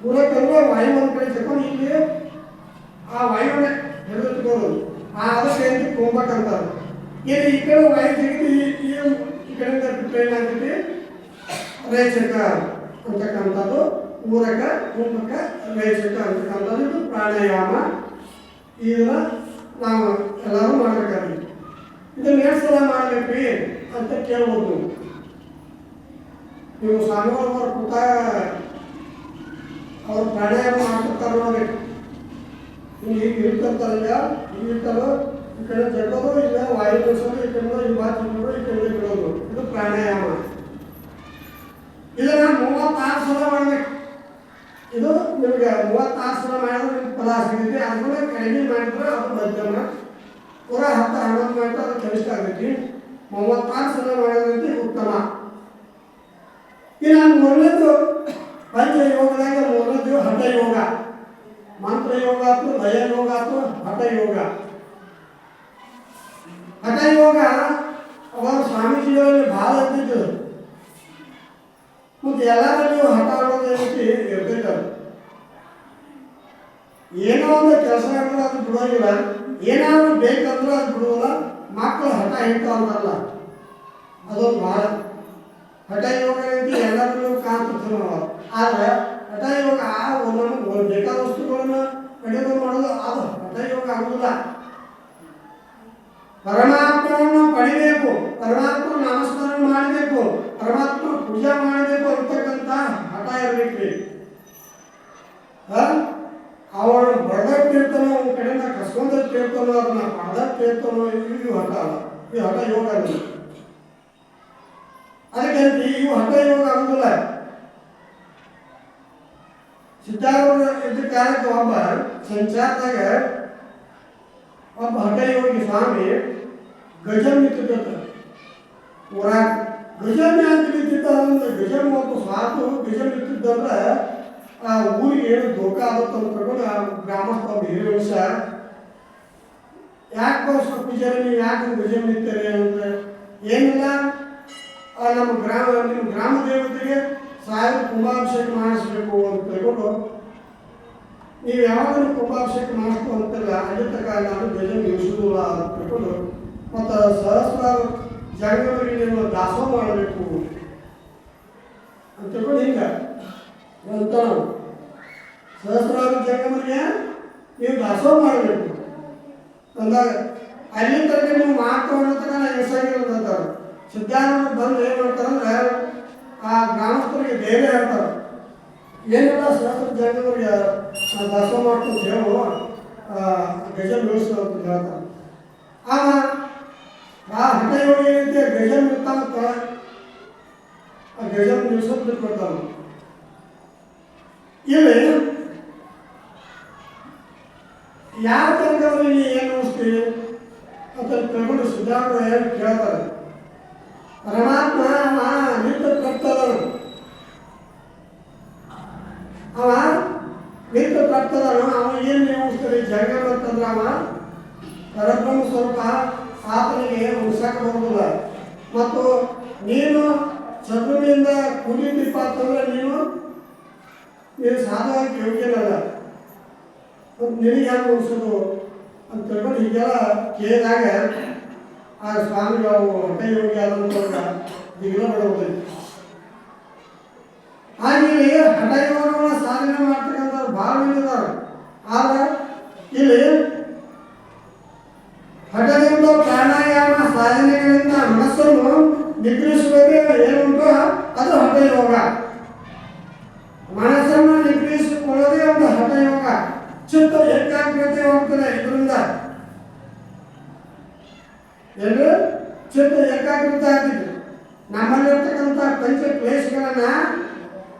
ಪೂರಕ ಅಂದರೆ ವಾಯು ಒಂದು ಕಡೆ ಚಕ್ಕೊಂಡು ಇಲ್ಲಿ ಆ ವಾಯುವನ್ನೇ ಹಿಡಿದಿಟ್ಕೊಳ್ಳೋದು, ಅದಕ್ಕೆ ಕುಂಭಕ ಅಂತಾರೆ. ಇಲ್ಲಿ ಈ ಕಡೆ ವಾಯು ತೆಗೆದು ಈ ಕಡೆಯಿಂದ ಬಿಟ್ಟರೆ ಏನಾಗ್ತೈತಿ ರೇಚಕ ಅಂತಕ್ಕಂಥದ್ದು. ಪೂರಕ, ಕುಂಭಕ, ರೇಚಕ ಅಂತಕ್ಕಂಥದ್ದು ಇದು ಪ್ರಾಣಾಯಾಮ. ಇದನ್ನ ನಾವು ಎಲ್ಲರೂ ಮಾಡಬೇಕಾಗಿ ಇದನ್ನ ಎಷ್ಟು ಸಲ ಮಾಡಬೇಕ್ರಿ ಅಂತ ಕೇಳ್ಬೋದು. ನೀವು ಸ್ವಾಮಿಗಳವರು ಕೂತಾಗ ಅವ್ರು ಪ್ರಾಣಾಯಾಮ ಮಾಡ್ತಿರ್ತಾರೆ ನೋಡಿ. ಹಿಂಗೆ ಈಗ ಇರ್ತಿರ್ತಾರಲ್ಲ, ಈಗ ಇರ್ತಾರೋ ಈ ಕಡೆ ಜಗ್ಗೋದು, ಇಲ್ಲ ವಾಯು ಬಿಡಿಸೋದು, ಈ ಕಡೆ ಈ ಮಾತು ಬಿಡೋದು, ಈ ಕಡೆ ಬಿಡೋದು, ಇದು ಪ್ರಾಣಾಯಾಮ. ಇದನ್ನ 36 ಸಲ ಮಾಡಬೇಕು. ಇದು ನಿಮಗೆ 36 ಸಲ ಮಾಡಿದ್ರೆ ನಿಮ್ಗೆ ಫಲ ಸಿಗುತ್ತೆ. ಅದನ್ನ ಕಡಿಮೆ ಮಾಡಿದ್ರೆ ಅದು ಮಧ್ಯಮ, ಪೂರ 10-11 ಮಾಡಿದ್ರೆ ಅದು ಕನಿಷ್ಠ ಆಗೈತಿ. 36 ಸಲ ಮಾಡೋದ್ರಿಂದ ಉತ್ತಮ. ಇನ್ನು ಮೂರನೇದು ಪಂಚಯೋಗದಾಗ ಮೂರನೇದು ಹಠ ಯೋಗ. ಮಂತ್ರ ಯೋಗ ಆಯ್ತು, ಲಯ ಯೋಗ ಆಯ್ತು, ಹಠ ಯೋಗ. ಹಠ ಯೋಗ ಅವಾಗ ಸ್ವಾಮೀಜಿಗಳಲ್ಲಿ ಭಾಳ ಇರ್ತಿದ್ದು. ಮತ್ತು ಎಲ್ಲರಲ್ಲಿಯೂ ಹಠ ಅನ್ನೋದು ಏನೈತಿ ಇರ್ತೈತೆ. ಏನೋ ಒಂದು ಕೆಲಸ ಅಂದ್ರೆ ಅದು ಬಿಡೋದಿಲ್ಲ, ಏನಾದರೂ ಬೇಕಂದ್ರೆ ಅದು ಬಿಡೋಲ್ಲ. ಮಕ್ಕಳು ಹಠ ಹಿಡ್ತಾ ಅಂತಾರಲ್ಲ, ಅದೊಂದು ಭಾಳ ಹಠ ಯೋಗ ಏನೈತಿ ಎಲ್ಲರಲ್ಲೂ ಕಾಣ್ತಿರ್ತೀವಿ ನಾವು. ಆದರೆ ಹಠ ಯೋಗ ನಮಗೆ ಬೇಕಾದ ವಸ್ತುಗಳನ್ನು ಪಡೆಯೋದು ಮಾಡೋದು ಅದು ಹಠ ಯೋಗ ಆಗುವುದಿಲ್ಲ. ಪರಮಾತ್ಮನನ್ನು ಪಡಿಬೇಕು, ಪರಮಾತ್ಮ ನಾಮಸ್ಮರಣ ಮಾಡಬೇಕು, ಪರಮಾತ್ಮ ಪೂಜೆ ಮಾಡಬೇಕು ಅಂತಕ್ಕಂಥ ಹಠ ಇರಬೇಕ್ರಿ. ಅವನು ಬಡದಟ್ಟಿರ್ತಾನೋ, ಒಂದು ಕಡೆಯಿಂದ ಕಸ್ಕೊಂಡಟ್ಟಿರ್ತಾನೋ, ಅದನ್ನ ಪಡೆದಟ್ಟಿರ್ತಾನೋ, ಇದು ಹಠ ಅಲ್ಲ, ಇದು ಹಠ ಯೋಗ ಅಲ್ಲ. ಅದಕ್ಕೆ ಇವು ಹಠ ಯೋಗ ಆಗುದಿಲ್ಲ. ಸಿದ್ಧಾರೂಢ ಇದ್ದ ಕಾಲಕ್ಕೆ ಒಬ್ಬ ಸಂಚಾರದಾಗ ಒಬ್ಬ ಹಠ ಯೋಗಿ ಸ್ವಾಮಿ ಗಜಮ್ ನಿಂತಿದ್ದ ಊರಾಗ. ಗಜಮ್ ಯಾಕೆ ನಿಂತಿದ್ದ ಅಂದ್ರೆ ಗಜಮ್ ಒಬ್ಬ ಸ್ವಾತು ಗಜಮ್ ನಿಂತಿದ್ದಂದ್ರೆ ಆ ಊರಿಗೆ ಏನು ಧೋಕಾ ಆಗುತ್ತೆ ಅಂತ ತಗೊಂಡು ಆ ಗ್ರಾಮಸ್ಥ ಹಿರಿಯ ವರ್ಷ ಯಾಕೆ ಸ್ವಲ್ಪ ಪೂಜಾರಿ ನೀವು ಯಾಕೆ ಭಜನೆ ನಿಂತೀರಿ ಅಂತ ಏನಿಲ್ಲ ನಿಮ್ಮ ಗ್ರಾಮ ದೇವತೆಗೆ ಸಾಯದ ಕುಂಭಾಭಿಷೇಕ ಮಾಡಿಸ್ಬೇಕು ಅಂತ ತಿಳ್ಕೊಂಡು ನೀವು ಯಾವಾಗಲೂ ಕುಂಭಾಭಿಷೇಕ ಮಾಡಿಸ್ತು ಅಂತಿಲ್ಲ ಅಲ್ಲಿ ತನಕ ನಾನು ಭಜನೆ ನಿಲ್ಲಿಸೋದಿಲ್ಲ ಅಂತ ತಿಳ್ಕೊಂಡು ಮತ್ತು ಸಹಸ್ರಾರು ಜಗದವರಿಗೆ ನೀವು ದಾಸೋಹ ಮಾಡಬೇಕು ಅಂತ ತಿಳ್ಕೊಂಡು ಹಿಂಗೆ ಅಂತ ನಾವು ಸಹಸ್ರಾರು ಜಗದವರಿಗೆ ನೀವು ದಾಸೋಹ ಮಾಡಬೇಕು ಅಂದಾಗ ಅಲ್ಲಿ ತನಕ ನೀವು ಮಾಡ್ಕೊಂಡು ತನಕ ಎಸಾಗಿರೋದಂತಾರೆ ಸಿದ್ಧಾರೂಢರು ಬಂದು ಏನು ಮಾಡ್ತಾರಂದ್ರೆ ಆ ಗ್ರಾಮಸ್ಥರಿಗೆ ಧೈರ್ಯ ಹೇಳ್ತಾರೆ ಏನೆಲ್ಲ ಸಹಸ್ರ ಜಗದವರಿಗೆ ದಾಸೋಹ ಮಾಡ್ಕೊಂಡು ಹೇಳು ಗಜ ಬೆಳೆಸು ಅಂತ ಹೇಳ್ತಾರೆ ಆಗ ಆ ಹಠ ಯೋಗಿ ಏನೈತೆ ಗಜ ನಿಲ್ತಾನಂತ ಆ ಗಜ ನಿಲ್ಸೋದು ಬಿಟ್ಕೊಡ್ತಾನೆ ಇಲ್ಲಿ ಯಾರ ತನಕವ್ರಿಗೆ ನೀ ಏನು ಅನಿಸ್ತೀವಿ ಅಂತ ತಿಳ್ಕೊಂಡು ಸಿದ್ಧಾರೂಢರು ಏನು ಕೇಳ್ತಾರೆ ಪರಮಾತ್ಮ ನಿಂತ ಕರ್ತದನು ಅವ ನಿಂತ ಕರ್ತದನು ಅವ ಏನು ನೇಮಿಸ್ತಾರೆ ಜಗನ್ ಅಂತಂದ್ರೆ ಅವ ಪರಬ್ರಹ್ಮ ಸ್ವರೂಪ ಆತನಿಗೆ ಉಳಿಸಕ್ಕೆ ಬರುವುದಿಲ್ಲ ಮತ್ತು ನೀನು ಚದುರಿನಿಂದ ಕುಡಿದೀಪ ಅಂತಂದ್ರೆ ನೀನು ಸಾಧವಾಗಿ ಯೋಗ್ಯನಲ್ಲ ನಿನಗೆ ಯಾಕೆ ಉಳಿಸೋದು ಅಂತ ತಿಳ್ಕೊಂಡು ಹೀಗೆಲ್ಲ ಕೇಳಿದಾಗ ಆ ಸ್ವಾಮಿಗಳು ಹೊಟ್ಟೆ ಯೋಗಿ ಆದಂತ ದಿಗ್ಲ ಬಡೋದೈತಿ ಹಾಗೆ ಹಠ ಯೋಗವನ್ನು ಸಾಧನೆ ಮಾಡ್ತಕ್ಕಂಥವ್ರು ಭಾಳ ಇದ್ದಾರೆ ಆದ್ರೆ ಇಲ್ಲಿ ಹಠದಿಂದ ಪ್ರಾಣಾಯಾಮ ಸಾಧನೆಗಳಿಂದ ಮನಸ್ಸನ್ನು ನಿಗ್ರಹಿಸುವುದೇ ಏನುಂಟು ಅದು ಹಠ ಯೋಗ ಮನಸ್ಸನ್ನು ನಿಗ್ರಹಿಸಿಕೊಳ್ಳೋದೇ ಒಂದು ಹಠ ಯೋಗ ಚಿತ್ತ ಏಕಾಗ್ರತೆ ಹೋಗ್ತದೆ ಇದರಿಂದ ಏನು ಚಿತ್ತ ಏಕಾಗ್ರತೆ ಆಗ್ತಿದೆ ನಮ್ಮಲ್ಲಿರ್ತಕ್ಕಂಥ ಪಂಚ ಕ್ಲೇಶಗಳನ್ನ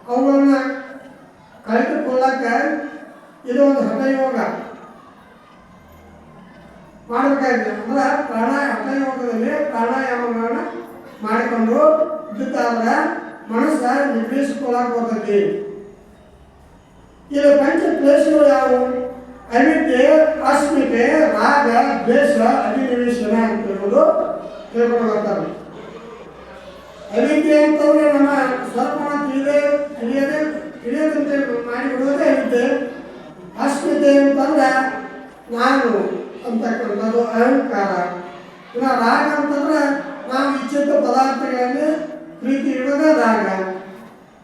ಅವುಗಳನ್ನ ಕಳೆದುಕೊಳ್ಳಕ್ಕ ಇದು ಒಂದು ಹಠಯೋಗ ಮಾಡಬೇಕಾಗಿದೆ ಅಂದ್ರೆ ಹಠಯೋಗದಲ್ಲಿ ಪ್ರಾಣಾಯಾಮಗಳನ್ನ ಮಾಡಿಕೊಂಡು ಇದ್ದಾದ್ರೆ ಮನಸ್ಸ ನಿಗ್ರಹಿಸಿಕೊಳ್ಳಕ್ಕೆ ಬರ್ತೈತಿ ಇದು ಪಂಚ ಕ್ಲೇಶಗಳು ಯಾವುವು ಅವಿದ್ಯೆ ಅಸ್ಮಿತೆ ರಾಗ ದ್ವೇಷ ಅಭಿನಿವೇಶನ ಅಂತ ಹೇಳೋದು ತಿಳ್ಕೊಂಡು ಬರ್ತಾರೆ ಅವಿದ್ಯೆ ಅಂತಂದ್ರೆ ನಮ್ಮ ಸ್ವರ್ಪಣ ತಿಳಿಯದಂತೆ ಮಾಡಿಬಿಡೋದೇ ಅವಿದ್ಯೆ ಅಸ್ಮಿತೆ ಅಂತಂದ್ರೆ ನಾನು ಅಂತಕ್ಕಂಥದ್ದು ಅಹಂಕಾರ ಇನ್ನು ರಾಗ ಅಂತಂದ್ರೆ ನಾವು ಇಚ್ಛಿತ ಪದಾರ್ಥಗಳಲ್ಲಿ ಪ್ರೀತಿ ಇಡೋದೇ ರಾಗ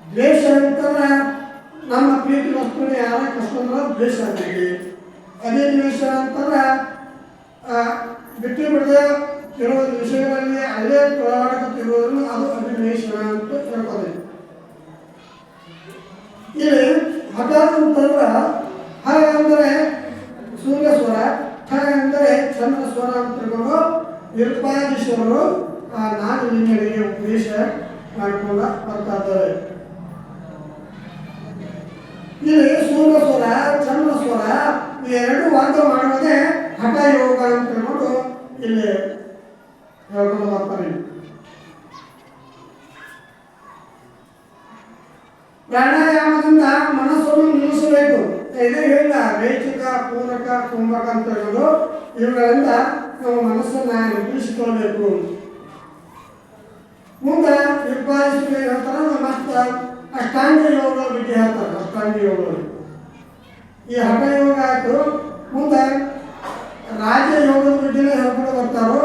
ದ್ವೇಷ ಅಂತಂದ್ರೆ ನಮ್ಮ ಪ್ರೀತಿ ವಸ್ತುನ ಯಾರ ಕಷ್ಟಂದ್ರೆ ದ್ವೇಷ ಆಗ್ತೈತಿ ಅಭಿನಿವೇಶ ಅಂತಂದ್ರೆ ಬಿಟ್ಟು ಬಿಡದೆ ಕೆಲವೊಂದು ವಿಷಯಗಳಲ್ಲಿ ಅಲ್ಲೇ ತೊಳಾಡಕತ್ತಿರೋದ್ರೂ ಅದು ಅಭಿನಿವೇಶ ಅಂತ ಹೇಳ್ತದೆ ಇಲ್ಲಿ ಹಠಾತ್ ಅಂತಂದ್ರೆ ಹ ಅಂದರೆ ಸೂರ್ಯ ಸ್ವರ ಠ ಅಂದರೆ ಚಂದ್ರ ಸ್ವರ ಅಂತ ತಿಳ್ಕೊಂಡು ನಿರುಪಾದೀಶ್ವರರು ಆ ನಾಲ್ಕು ಲಿಂಗಗಳಿಗೆ ಉಪದೇಶ ಮಾಡಿಕೊಂಡ ಬರ್ತಾ ಇದ್ದಾರೆ ಇಲ್ಲಿ ಸೂರ್ಯ ಸ್ವರ ಚಂದ್ರ ಸ್ವರ ಇವೆರಡು ವಾದ ಮಾಡುವುದೇ ಹಠ ಯೋಗ ಅಂತ ಹೇಳ್ಕೊಂಡು ಇಲ್ಲಿ ಹೇಳ್ಕೊಂಡು ಬರ್ತಾರೆ ಪ್ರಾಣಾಯಾಮದಿಂದ ಮನಸ್ಸನ್ನು ನಿಲ್ಲಿಸಬೇಕು ಇದೇ ಹೇಳಿಲ್ಲ ರೈಚಿಕ ಪೂರಕ ಕುಂಭಕ ಅಂತ ಹೇಳೋದು ಇವುಗಳಿಂದ ನಾವು ಮನಸ್ಸನ್ನ ನಿಲ್ಲಿಸಿಕೊಳ್ಳಬೇಕು ಮುಂದೆ ನಿರ್ಪಾದಿಸಬೇಕು ಹೇಳ್ತಾರೆ ಮತ್ತೆ ಅಷ್ಟಾಂಗ ಯೋಗ ಬಗ್ಗೆ ಹೇಳ್ತಾರೆ ಅಷ್ಟಾಂಗ ಯೋಗ ಈ ಹಠ ಯೋಗ ಆಯಿತು ಮುಂದೆ ರಾಜಯೋಗದ ಬಗ್ಗೆನೇ ಹೇಳ್ಕೊಂಡು ಬರ್ತಾರೋ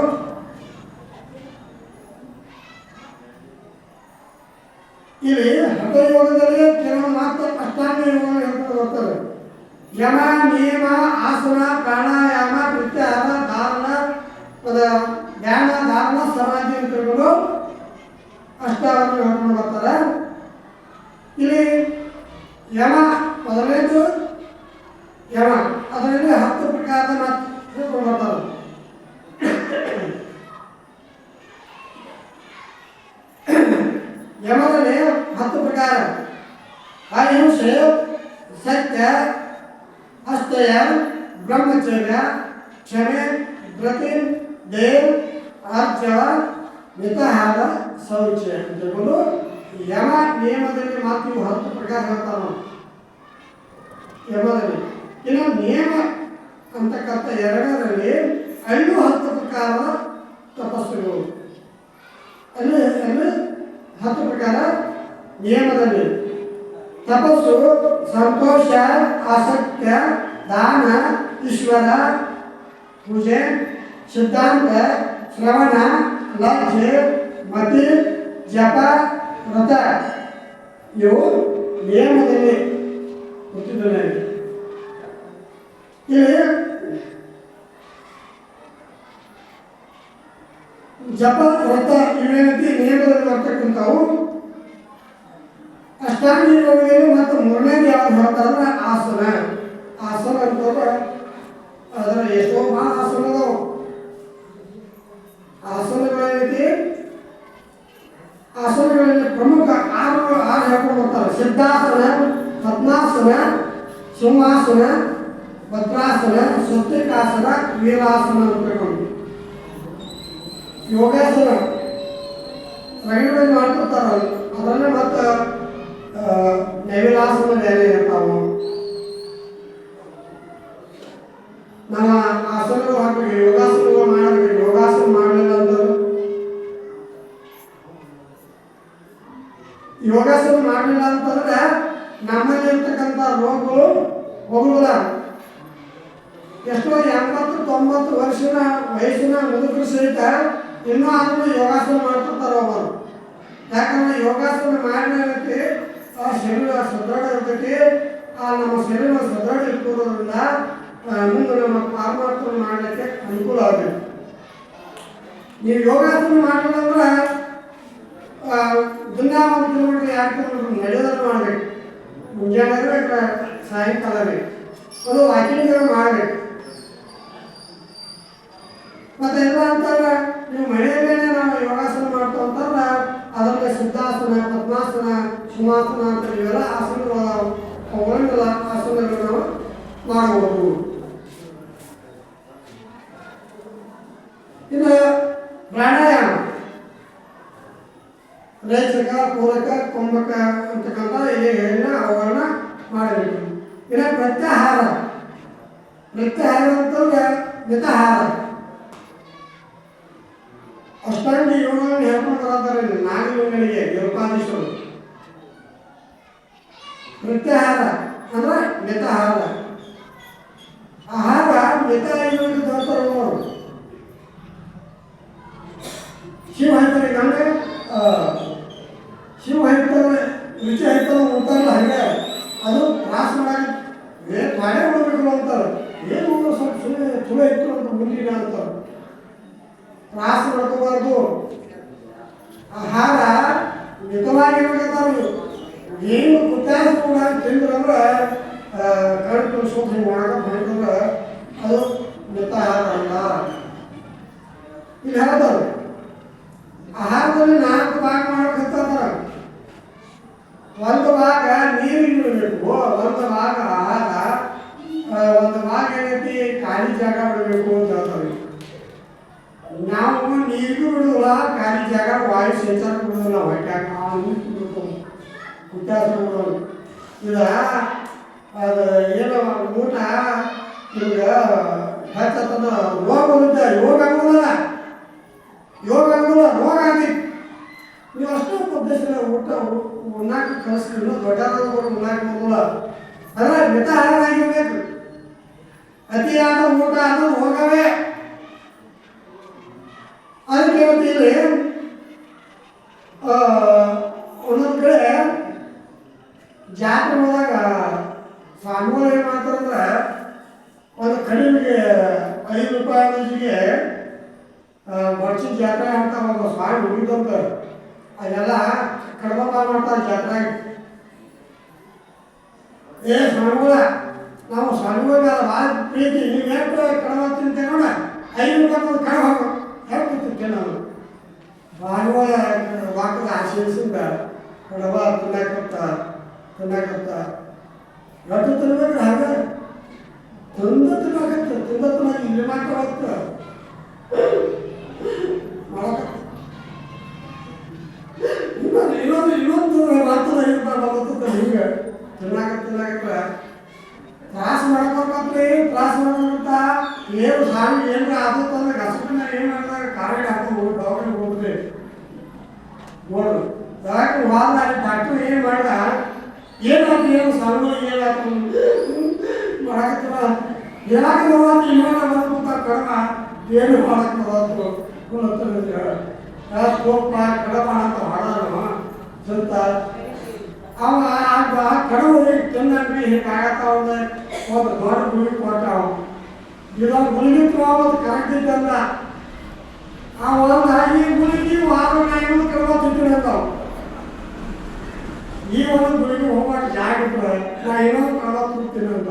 ಇಲ್ಲಿ ಹಠಯೋಗದಲ್ಲಿ ಕೆಲವು ಮಾತ್ರ ಅಷ್ಟಾಂಗ ಯೋಗ ಹೇಳ್ಕೊಂಡು ಬರ್ತಾರೆ ಯಮ ನಿಯಮ ಆಸನ ಪ್ರಾಣಾಯಾಮ ಪ್ರತ್ಯಾಹಾರ ಧಾರಣ ಧ್ಯಾನ ಧಾರಣ ಸಮಾಧಿ ಅಂತ ಹೇಳ್ಕೊಂಡು ಅಷ್ಟಾಂಗ ಹೇಳ್ಕೊಂಡು ಬರ್ತಾರೆ ಇಲ್ಲಿ ಯಮ ಮೊದಲನೇದು ಯಮ ಅದರಲ್ಲಿ 10 ಪ್ರಕಾರದ ಮಾತು ಹೇಳ್ಕೊಂಡು ಬರ್ತಾರೆ ಯಮದಲ್ಲಿ 10 ಪ್ರಕಾರ ಅಹಿಂಸೆ ಸತ್ಯ ಅಸ್ತಯ ಬ್ರಹ್ಮಚರ್ಯ ಕ್ಷಮೆ ಪ್ರತಿ ದೇವ್ ಆರ್ಜವ ಮಿತಹಾರ ಶೌಚ ಅಂತ ಹೇಳ್ಕೊಂಡು ಯಮ ನಿಯಮದಲ್ಲಿ ಮಾತು 10 ಪ್ರಕಾರ ಹೇಳ್ತಾರೆ ನಾವು ಯಮದಲ್ಲಿ. ಇನ್ನು ನಿಯಮ ಅಂತಕ್ಕಂಥ ಎರಡರಲ್ಲಿ ಅಲ್ಲೂ 10 ಪ್ರಕಾರದ ತಪಸ್ಸುಗಳು, ಅಲ್ಲಿ 10 ಪ್ರಕಾರ ನಿಯಮದಲ್ಲಿ ತಪಸ್ಸು ಸಂತೋಷ, ಆಸಕ್ತ, ದಾನ, ಈಶ್ವರ ಪೂಜೆ, ಸಿದ್ಧಾಂತ, ಶ್ರವಣ, ಲಜ್ಜೆ, ಮತಿ, ಜಪ, ವ್ರತ ಇವು ನಿಯಮದಲ್ಲಿ ಗೊತ್ತಿದ್ದಾನೆ. ಇಲ್ಲಿ ಜಪ ವ್ರತ ಇವೇನಂತೆ ನಿಯಮದಲ್ಲಿ ಬರ್ತಕ್ಕಂಥವು. ಅಷ್ಟಾಂಗ ಯೋಗದಲ್ಲಿ ಮತ್ತು ಮೂರನೇದು ಯಾವ್ದು ಹೇಳ್ತಾರಂದ್ರೆ ಆಸನ. ಆಸನ ಅಂತಂದ್ರೆ ಅದರ ಎಷ್ಟೋ ಭಾಳ ಆಸನ ಅದಾವು. ಆಸನಗಳೇನೈತಿ, ಆಸನಗಳಲ್ಲಿ ಪ್ರಮುಖ ಆರು ಹೇಳ್ಕೊಂಡು ಬರ್ತಾರೆ. ಸಿದ್ಧಾಸನ, ಪದ್ಮಾಸನ, ಸಿಂಹಾಸನ, ಭದ್ರಾಸನ, ಸ್ವಸ್ತಿಕಾಸನ, ವೀರಾಸನ ಅಂತ ಹೇಳ್ಕೊಂಡು. ಯೋಗಾಸನ ರಗಡವಾಗಿ ಮಾಡ್ತಿರ್ತಾರೆ. ಅದರಲ್ಲೇ ಮತ್ತು ನೈವೇಲಾಸನ ಬೇರೆ ಇರ್ತಾವೆ. ನಾವು ಆಸನಗಳು ಹಾಕಬೇಕು, ಯೋಗಾಸನಗಳು ಮಾಡಬೇಕು. ಯೋಗಾಸನ ಮಾಡಲಿಲ್ಲ ಅಂತಂದ್ರೆ, ಯೋಗಾಸನ ಮಾಡಲಿಲ್ಲ ಅಂತಂದ್ರೆ ನಮ್ಮಲ್ಲಿ ಇರ್ತಕ್ಕಂಥ ರೋಗಗಳು ಹೋಗುವುದಿಲ್ಲ. ಎಷ್ಟೋ 80-90 ವರ್ಷದ ವಯಸ್ಸಿನ ಮುದುಕರು ಸಹಿತ ಇನ್ನೂ ಆದರೂ ಯೋಗಾಸನ ಮಾಡ್ತಿರ್ತಾರೆ ಒಬ್ಬರು. ಯಾಕಂದ್ರೆ ಯೋಗಾಸನ ಮಾಡಿದಂತೆ ಆ ಶರೀರ ಸದೃಢ ಇರ್ತೈತಿ. ಆ ನಮ್ಮ ಶರೀರ ಸದೃಢ ಇಟ್ಕೊಳ್ಳೋದ್ರಿಂದ ಮುಂದೆ ನಮ್ಮ ಪಾರಮಾರ್ಥ ಮಾಡಲಿಕ್ಕೆ ಅನುಕೂಲ ಆಗಬೇಕು. ನೀವು ಯೋಗಾಸನ ಮಾಡಲಿಲ್ಲ ದಿನ 1 ಕಿಲೋಮೀಟರ್ 2 ಕಿಲೋಮೀಟರ್ ನಡೆಯೋದನ್ನು ಮಾಡಬೇಕು. ಮುಂಜಾನೆ ಸಾಯಂಕಾಲ ಅದು ವಾಕಿಂಗ್ ಮಾಡಬೇಕು. ಮತ್ತು ಎಲ್ಲ ಅಂತಂದ್ರೆ ನೀವು ಮನೆಯಲ್ಲೇ ನಾವು ಯೋಗಾಸನ ಮಾಡ್ತೀವಿ ಅಂತಂದ್ರೆ ಅದರಲ್ಲಿ ಸಿದ್ಧಾಸನ, ಪದ್ಮಾಸನ, ಸಿಂಹಾಸನ ಅಂತ ಇವೆಲ್ಲ ಆಸನಗಳು ಅವುಗಳನ್ನೆಲ್ಲ ಆಸನಗಳು ನಾವು ಮಾಡಬಹುದು. ಇನ್ನು ಪ್ರಾಣಾಯಾಮ ರೇಚಕ, ಪೂರಕ, ಕುಂಭಕ ಅಂತಕ್ಕಂಥ ಹೇಳಿನ ಅವುಗಳನ್ನ ಮಾಡಬೇಕು. ಇನ್ನು ಪ್ರತ್ಯಾಹಾರ. ಪ್ರತ್ಯಾಹಾರ ಅಂತಂದ್ರೆ ಮಿತಾಹಾರ. ಅಷ್ಟಾಂಗಿ ಯೋಗಗಳನ್ನು ಹೇಳ್ಕೊಂಡು ಬರತ್ತಾರೆ ನಾಗಯೋಗಗಳಿಗೆ ಯೋಗಾಧೀಶರು. ಪ್ರತ್ಯಾಹಾರ ಅಂದ್ರೆ ಮಿತಾಹಾರ. ಆಹಾರ ಮಿತ ಯೋಗಕ್ಕೆ ದೊರೆತರು. ಶಿವ ಹೇಳ್ತಾರೆ ಗಂಗೆ ಶಿವ ಹೇಳ್ತಾರೆ ರುಚಿ ಹೇಳ್ತಾರೆ ಅಂತಾರಲ್ಲ, ಹಂಗೆ ಅದು ಕ್ರಾಸ್ ಮಾಡಕ್ಕೆ ಮಾಡೇ ಬಿಡಬೇಕು ಅಂತಾರೆ. ಏನು ಸ್ವಲ್ಪ ಚಲೋ ಇತ್ತು ಅಂತ ಮುಂದಿನ ಅಂತಾರೆ. ಕ್ರಾಸ್ ಮಾಡ್ಕೋಬಾರ್ದು. ಆಹಾರ ಮಿತವಾಗಿರ್ಬೇಕಾದ್ರು. ಏನು ವ್ಯತ್ಯಾಸ ಕೂಡ ತಿಂದ್ರಂದ್ರೆ ಕಣ್ಣು ಶೋಧನೆ ಮಾಡಕ್ಕೆ ಮಾಡಿದ್ರೆ ಅದು ಮಿತಾಹಾರ ಅಲ್ಲ. ಇಲ್ಲಿ ಹೇಳ್ತಾರೆ ಆಹಾರದಲ್ಲಿ 4 ಭಾಗ ಮಾಡಬೇಕಂತಾರೆ. 1 ಭಾಗ ನೀರಿಗೆ ಬಿಡಬೇಕು, 1 ಭಾಗ ಆಹಾರ, 1 ಭಾಗ ಏನೈತಿ ಖಾಲಿ ಜಾಗ ಬಿಡಬೇಕು ಅಂತ ಹೇಳ್ತಾರೆ. ನಾವು ನೀರಿಗೂ ಬಿಡುವುದಿಲ್ಲ, ಖಾಲಿ ಜಾಗ ವಾಯು ಸಂಚಾರ ಬಿಡುವುದಿಲ್ಲ. ಹೊಟ್ಯಾಗ ಬಿಡ್ಬೇಕು ವ್ಯತ್ಯಾಸ ಬಿಡೋದು. ಇದು ಅದು ಏನು ಊಟ ನಿಮ್ಗೆ ಹೆಚ್ಚಂತಂದ್ರೆ ರೋಗ ಬಂದಿದ್ದ ಯೋಗ ಆಗೋದಿಲ್ಲ. ಯೋಗ ಆಗೋದಿಲ್ಲ, ರೋಗ ಆಗ್ತೈತಿ. ನೀವು ಅಷ್ಟು ಉದ್ದೇಶ ಊಟ ಉಣ್ಣಾಕ ಕಲಿಸ್ತೀವಿ. ದೊಡ್ಡವರು ಉಣ್ಣಾಕ ಬರೋದಿಲ್ಲ. ಅಂದರೆ ಮಿತಾಹಾರ ಆಗಿರ್ಬೇಕು. ಅತಿಯಾದ ಊಟ ಅದು ರೋಗವೇ. ಅದಕ್ಕೆ ಇಲ್ಲಿ ಒಂದೊಂದು ಕಡೆ ಜಾತ್ರೆ ಹೋದಾಗ ಸ್ವಾಮಿಗಳು ಏನು ಮಾಡ್ತಾರಂದ್ರೆ ಒಂದು ಕಡಿಮೆಗೆ 5 ರೂಪಾಯಿ ಮಂದಿಗೆ ವರ್ಷದ ಜಾತ್ರೆ ಅಂತ ಒಬ್ಬ ಸ್ವಾಮಿ ಹುಡುಗಿದಂತ ಅದೆಲ್ಲ ಕಡಿಮೆ ಮಾಡ್ತಾರೆ ಜಾತ್ರೆಗೆ. ಸ್ವಾಮಿಗಳ ನಾವು ಸ್ವಾಮಿಗಳ ಭಾಳ ಪ್ರೀತಿ, ನೀವು ಎಷ್ಟು ಕಡಿಮೆ ತಿಂತೇವೆ ನೋಡ 5 ರೂಪಾಯಿ ಕಡಿಮೆ ಹೋಗೋ ಹೇಳ್ತಿರ್ತೇವೆ ನಾವು. ಸ್ವಾಮಿಗಳ ವಾಕದ ಆಶೀರ್ಸಿಂದ ಕಡಬ ತಿನ್ನಕತ್ತ ರೊಟ್ಟಿ ತಿನ್ಬೇಕು. ಹಾಗೆ ತಿನ್ನಕತ್ತ ಇಲ್ಲಿ ಮಾತ್ರ ಹೋಗ್ತ ಇನ್ನೊಂದು ಮಾತದ ಹಿಂಗೆ ತಿನ್ನಾಕ ತ್ರಾಸ ಮಾಡೋದಂತ ಏನು ಸಾರಿ ಏನಾರ ಆಗುತ್ತೆ ಅಂದ್ರೆ ಗಸಕನ್ನ ಏನು ಮಾಡಿದಾಗ ಕಾರಣ ಹಾಕೊಂಡು ಡಾಕ್ಟರ್ ಹೋಗ್ರಿ ನೋಡ್ರಿ ಯಾಕೆ ವಾದ ಡಾಕ್ಟರ್ ಏನು ಮಾಡಿದ ಏನಾಯ್ತು ಏನು ಸಾಲು ಏನಾಯ್ತು ಮಾಡಕತ್ತಿರ ಏನಾಗ ನೋಡೋದು ಇನ್ನೊಂದು ಬರ್ಕೊಂತ ಕರ್ಮ ಏನು ಮಾಡಕ್ಕೆ ಬರೋದು ಕೋಪ ಕಡಪ ಅಂತ ಹಾಡೋಣ ಸ್ವಲ್ಪ ಅವ ಕಡವು ಚೆಂದಾಗ್ರಿ ಹಿಂಗಾಗತ್ತ ಒಂದು ದೊಡ್ಡ ಗುಳಿ ಕೊಟ್ಟ ಇದೊಂದು ಗುಳಿಗೆ ತಗೋದು ಕರೆಕ್ಟ್ ಇದ್ದಂದ ಆ ಒಂದು ಈ ಗುಳಿಗೆ ವಾರ ನಾಯಿಗಳು ಕಡವ ತಿಂತಿರಂತಾವ ಈ ಒಂದು ಗುಳಿಗೆ ಹೋಗ್ಬಾರ್ದು ಜಾಗ ಇದ್ರೆ ನಾ ಇನ್ನೊಂದು ಕಡವ ತಿಂತೀನಿ ಅಂತ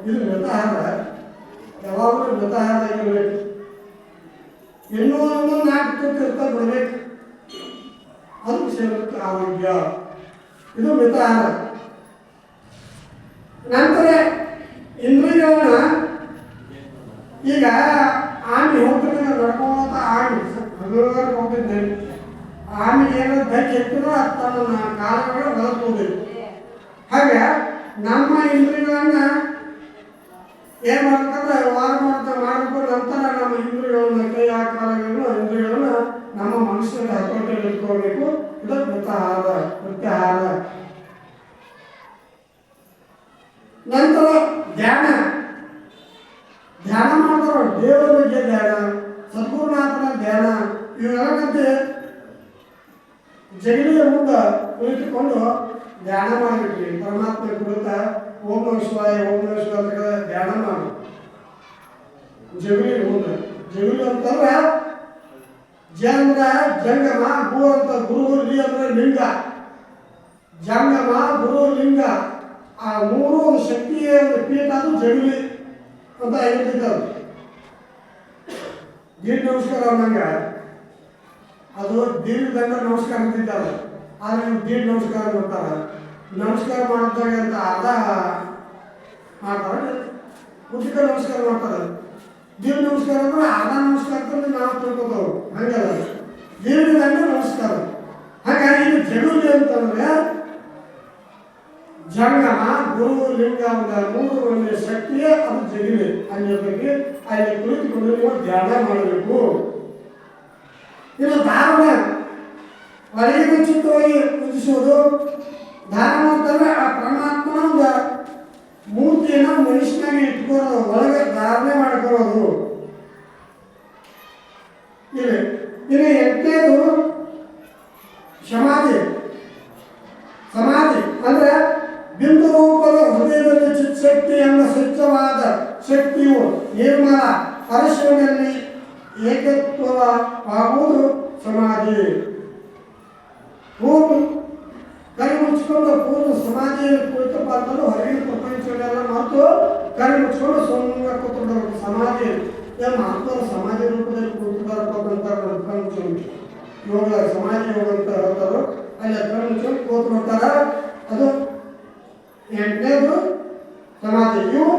ಇದು ಮೃತಹಾರ ಯಾವಾಗಲೂ ಮೃತಹಾರ ಇರಬೇಕು ಇನ್ನೂ ಒಂದು 4 ತುತ್ತು ಬಿಡಬೇಕು ಅದು ಸೇರುತ್ತೆ ಆರೋಗ್ಯ ಇದು ಮಿತಾಹಾರ. ನಂತರ ಇಂದ್ರಿಯಗಳನ್ನ ಈಗ ಆಮಿ ಹೋಗ್ತಿದ್ದ ನಡ್ಕೊಂತ ಆಮಿ ಹೋಗ್ತಿದ್ದೆ ಆಮಿ ಏನಾದ್ರು ಬೆಚ್ಚ ಎತ್ತಿದ್ರೆ ತನ್ನ ಕಾಲಗಳು ಹೊರಕೋಬೇಕು. ಹಾಗೆ ನಮ್ಮ ಇಂದ್ರಿಯಗಳನ್ನ ಏನು ಮಾಡ್ಬೇಕಂದ್ರೆ ವಾರ ಮಾಡಬೇಕು. ನಂತರ ನಮ್ಮ ಇಂದ್ರಿಯಗಳನ್ನ ಕೈ ಕಾಲಗಳನ್ನು ಇಂದ್ರಿಯಗಳನ್ನ ನಮ್ಮ ಮನುಷ್ಯನ ಹತೋಟಿಯಲ್ಲಿ ಇಟ್ಕೋಬೇಕು. ಇದು ಪ್ರತ್ಯಾಹಾರ. ನಂತರ ಧ್ಯಾನ ಮಾಡ್ತಾರ ದೇವರ ಬಗ್ಗೆ ಧ್ಯಾನ, ಸದ್ಗುರುನಾಥನ ಧ್ಯಾನ, ಇವೆಲ್ಲದಂತೆ ಜಗಲಿಯ ಮುಂದೆ ಕುಳಿತುಕೊಂಡು ಧ್ಯಾನ ಮಾಡಬೇಕ್ರಿ. ಪರಮಾತ್ಮ ಕುರಿತ ಓಂ ನಮಃ ಶಿವಾಯ ಅಂತ ಧ್ಯಾನ ಮಾಡಿ ಜಗಲಿ ಮುಂದೆ. ಜಗಲಿ ಅಂತಂದ್ರೆ ಜಂಗ ಜಂಗಮ ಗು ಅಂತ ಗುರು ಲಿ ಅಂದ್ರೆ ಲಿಂಗ, ಜಂಗಮ ಗುರು ಲಿಂಗ ಆ ಮೂರು ಒಂದು ಶಕ್ತಿಯ ಒಂದು ಪೀಠ ಅದು ಜಗಲಿ ಅಂತ ಹೇಳ್ತಿದ್ದಾರೆ. ದೀರ್ಘ ನಮಸ್ಕಾರ ಅನ್ನಂಗ ಅದು ದೀರ್ಘದಂಡ ನಮಸ್ಕಾರ ಅಂತಿದ್ದಾರೆ. ಆದ್ರೆ ದೀರ್ಘ ನಮಸ್ಕಾರ ಮಾಡ್ತಾರೆ. ನಮಸ್ಕಾರ ಮಾಡಿದಾಗ ಅಂತ ಅರ್ಧ ಮಾಡ್ತಾರೆ, ಉಚಿತ ನಮಸ್ಕಾರ ಮಾಡ್ತಾರೆ. ದೀರ್ಘ ನಮಸ್ಕಾರ ಅಂದ್ರೆ ಅರ್ಧ ನಮಸ್ಕಾರ ನಾವು ತಿಳ್ಕೊತೇವೆ, ಹಂಗಲ್ಲ ದೀರ್ಘದಂಡ ನಮಸ್ಕಾರ. ಹಾಗಾಗಿ ಇದು ಜಗಲಿ ಅಂತಂದ್ರೆ ಜಂಗಮ ಗುರು ಲಿಂಗ ಮೂರು ಒಂದೇ ಶಕ್ತಿಯೇ ಅದು ಜಗಲಿ. ಅಲ್ಲಿ ಬಗ್ಗೆ ಅಲ್ಲಿ ಕುಳಿತುಕೊಂಡು ನೀವು ಧ್ಯಾನ ಮಾಡಬೇಕು. ಇದು ಧಾರಣ ಒಳಗೆ ಮುಂಚಿತವಾಗಿ ಪೂಜಿಸುವುದು. ಧಾರಣ ಅಂತಂದ್ರೆ ಆ ಪರಮಾತ್ಮನ ಒಂದು ಮೂರ್ತಿಯನ್ನು ಮನುಷ್ಯನಾಗಿ ಇಟ್ಕೊಳ್ಳೋದು, ಒಳಗೆ ಧಾರಣೆ ಮಾಡಿಕೊಳ್ಳೋದು. ಇನ್ನು 8ನೇದು ಸಮಾಧಿ. ಅಂದ್ರೆ ಬಿಂದು ರೂಪದ ಹೃದಯದಲ್ಲಿ ಚಿತ್ಶಕ್ತಿ ಎಂಬ ಸ್ವಚ್ಛವಾದ ಶಕ್ತಿಯು ನಿರ್ಮಲ ಪರಶಿವನಲ್ಲಿ ಏಕತ್ವವಾಗುವುದು ಸಮಾಧಿ. ಕೈ ಮುಚ್ಚಿಕೊಂಡು ಪೂರ್ಣ ಸಮಾಧಿಯಲ್ಲಿ ಕುಳಿತಪ್ಪ ಅಂತಂದು ಹೊರಗಿನ ಪ್ರಪಂಚಗಳೆಲ್ಲ ಮತ್ತು ಕೈ ಮುಚ್ಚಿಕೊಂಡು ಸುಮ್ಮನೆ ಕೂತ್ಕೊಂಡವ್ರು ಸಮಾಧಿ ಮಹಾತ್ಮರ ಸಮಾಧಿ ರೂಪದಲ್ಲಿ ಕೂತ್ಕೊಂಡಾರಪ್ಪ ಯೋಗ ಸಮಾಧಿ ಯೋಗ ಅಂತ ಹೇಳ್ತಾರೋ ಅಲ್ಲಿ ಕೈ ಮುಚ್ಕೊಂಡು ಕೂತ್ಕೊಳ್ತಾರ. ಅದು 8ನೇದು ಸಮಾಧಿ. ಇವು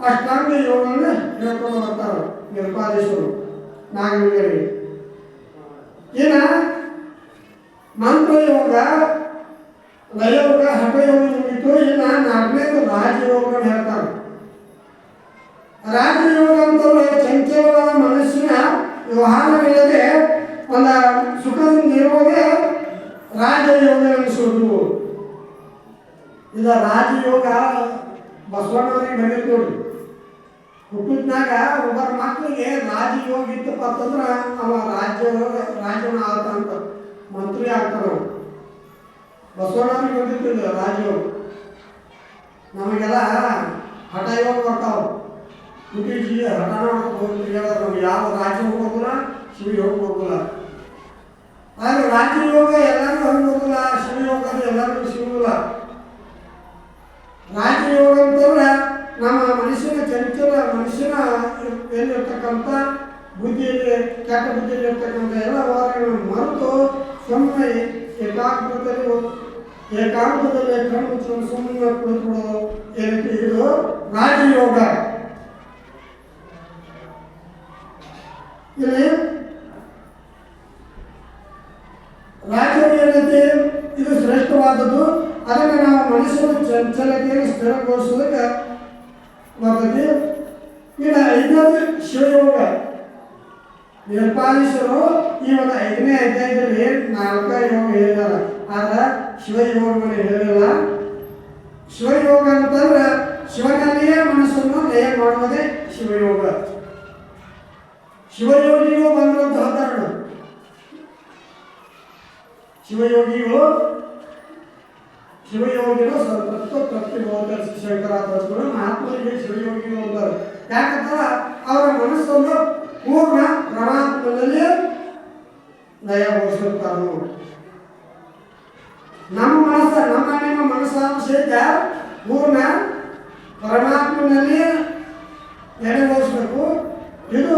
ಅಷ್ಟಾಂಗ ಯೋಗವನ್ನು ಹೇಳ್ಕೊಂಡು ಬರ್ತಾರೆ ನಿರ್ಪಾದೇಶರು ನಾಗರಿಕರಿಗೆ. ಇನ್ನು ಮಂತ್ರಯೋಗ, ಲಯೋಗ, ಹಠಯೋಗ ಮುಗಿತು. ಇನ್ನು 4ನೇದು ರಾಜಯೋಗ ಹೇಳ್ತಾರೆ. ರಾಜಯೋಗ ಅಂತಂದ್ರೆ ಚಂಚಲವಾದ ಮನಸ್ಸಿನ ವ್ಯವಹಾರವಿಲ್ಲದೆ ಒಂದು ಸುಖದಿಂದ ಇರುವುದೇ ರಾಜಯೋಗ ಎನಿಸುವುದು. ಇದು ರಾಜಯೋಗ ಬಸವಣ್ಣವರಿಗೆ ಬಂದಿತ್ತು ನೋಡ್ರಿ. ಹುಟ್ಟಿದ್ನಾಗ ಒಬ್ಬರ ಮಕ್ಕಳಿಗೆ ರಾಜಯೋಗ ಇತ್ತಪ್ಪ ಅಂತಂದ್ರೆ ಅವ ರಾಜ್ಯನ ಆಗ್ತಾನಂತ, ಮಂತ್ರಿ ಆಗ್ತಾನ. ಬಸವಣ್ಣವ್ರಿಗೆ ಬಂದಿತ್ತು ರಾಜಯೋಗ. ನಮಗೆಲ್ಲ ಹಠಯೋಗ ಬರ್ತಾವ. ಹುಟ್ಟಿಜಿ ಹಠ ಹೋಗ್ತೀವಿ ನಮ್ಗೆ ಯಾವ ರಾಜ್ಯ ಹೋಗೋದಿಲ್ಲ, ಶಿವಿ ಹೋಗೋದಿಲ್ಲ. ಆದರೆ ರಾಜಯೋಗ ಎಲ್ಲರಿಗೂ ಹೋಗೋದಿಲ್ಲ, ಶಿವಯೋಗ ಎಲ್ಲರಿಗೂ ಸಿಗೋದಿಲ್ಲ. ರಾಜಯೋಗ ಅಂತಂದ್ರೆ ನಮ್ಮ ಮನುಷ್ಯನ ಚರಿತ್ರೆ, ಮನುಷ್ಯನ ಎಲ್ಲಿರ್ತಕ್ಕಂಥ ಬುದ್ಧಿಯಲ್ಲಿ ಕೆಟ್ಟ ಬುದ್ಧಿಯಲ್ಲಿ ಇರ್ತಕ್ಕಂಥ ಎಲ್ಲ ವಾರಗಳನ್ನು ಮರೆತು ಸುಮ್ಮನೆ ಏಕಾಂತದಲ್ಲಿ ಕಣ್ಣು ಮುಚ್ಚಿಕೊಂಡು ಸುಮ್ಮನೆ ಕುಳಿತುಕೊಳ್ಳೋದು ಏನಂತ ಇದು ರಾಜಯೋಗ. ಇಲ್ಲಿ ರಾಜಯೋಗ ಏನೈತಿ, ಇದು ಶ್ರೇಷ್ಠವಾದದ್ದು. ಅದನ್ನು ನಾವು ಮನುಷ್ಯನ ಚಂಚಲತೆಯನ್ನು ಸ್ಥಿರಗೊಳಿಸೋದಕ್ಕೆ ಬರ್ತೈತಿ. ಇನ್ನು ಐದನೇದು ಶಿವಯೋಗ. ನಿರಪಾದೀಶರು ಈ ಒಂದು 5ನೇ ಅಧ್ಯಾಯದಲ್ಲಿ 4 ಯೋಗ ಹೇಳಿದ್ದಾರೆ, ಆದ್ರೆ ಶಿವಯೋಗವನ್ನು ಹೇಳಿಲ್ಲ. ಶಿವಯೋಗ ಅಂತಂದ್ರೆ ಶಿವನಲ್ಲಿಯೇ ಮನಸ್ಸನ್ನು ಲಯ ಮಾಡುವುದೇ ಶಿವಯೋಗ. ಶಿವಯೋಗಿಗಳು ಬಂದಿರುವಂತಹ ಉದಾಹರಣೆ. ಶಿವಯೋಗಿಗಳು ಶಂಕರಾಚಾರ್ಯರು ಮಹಾತ್ಮರಿಗೆ ಶಿವಯೋಗಿಗಳು ಅಂತಾರೆ. ಯಾಕಂದ್ರೆ ಅವರ ಮನಸ್ಸನ್ನು ಪೂರ್ಣ ಪರಮಾತ್ಮನಲ್ಲಿ ಲಯಗೊಳಿಸುತ್ತಾರೆ. ನಮ್ಮ ನಿಮ್ಮ ಮನಸ್ಸನ್ನು ಸಹಿತ ಪೂರ್ಣ ಪರಮಾತ್ಮನಲ್ಲಿ ನೆಲೆಗೊಳಿಸಬೇಕು. ಇದು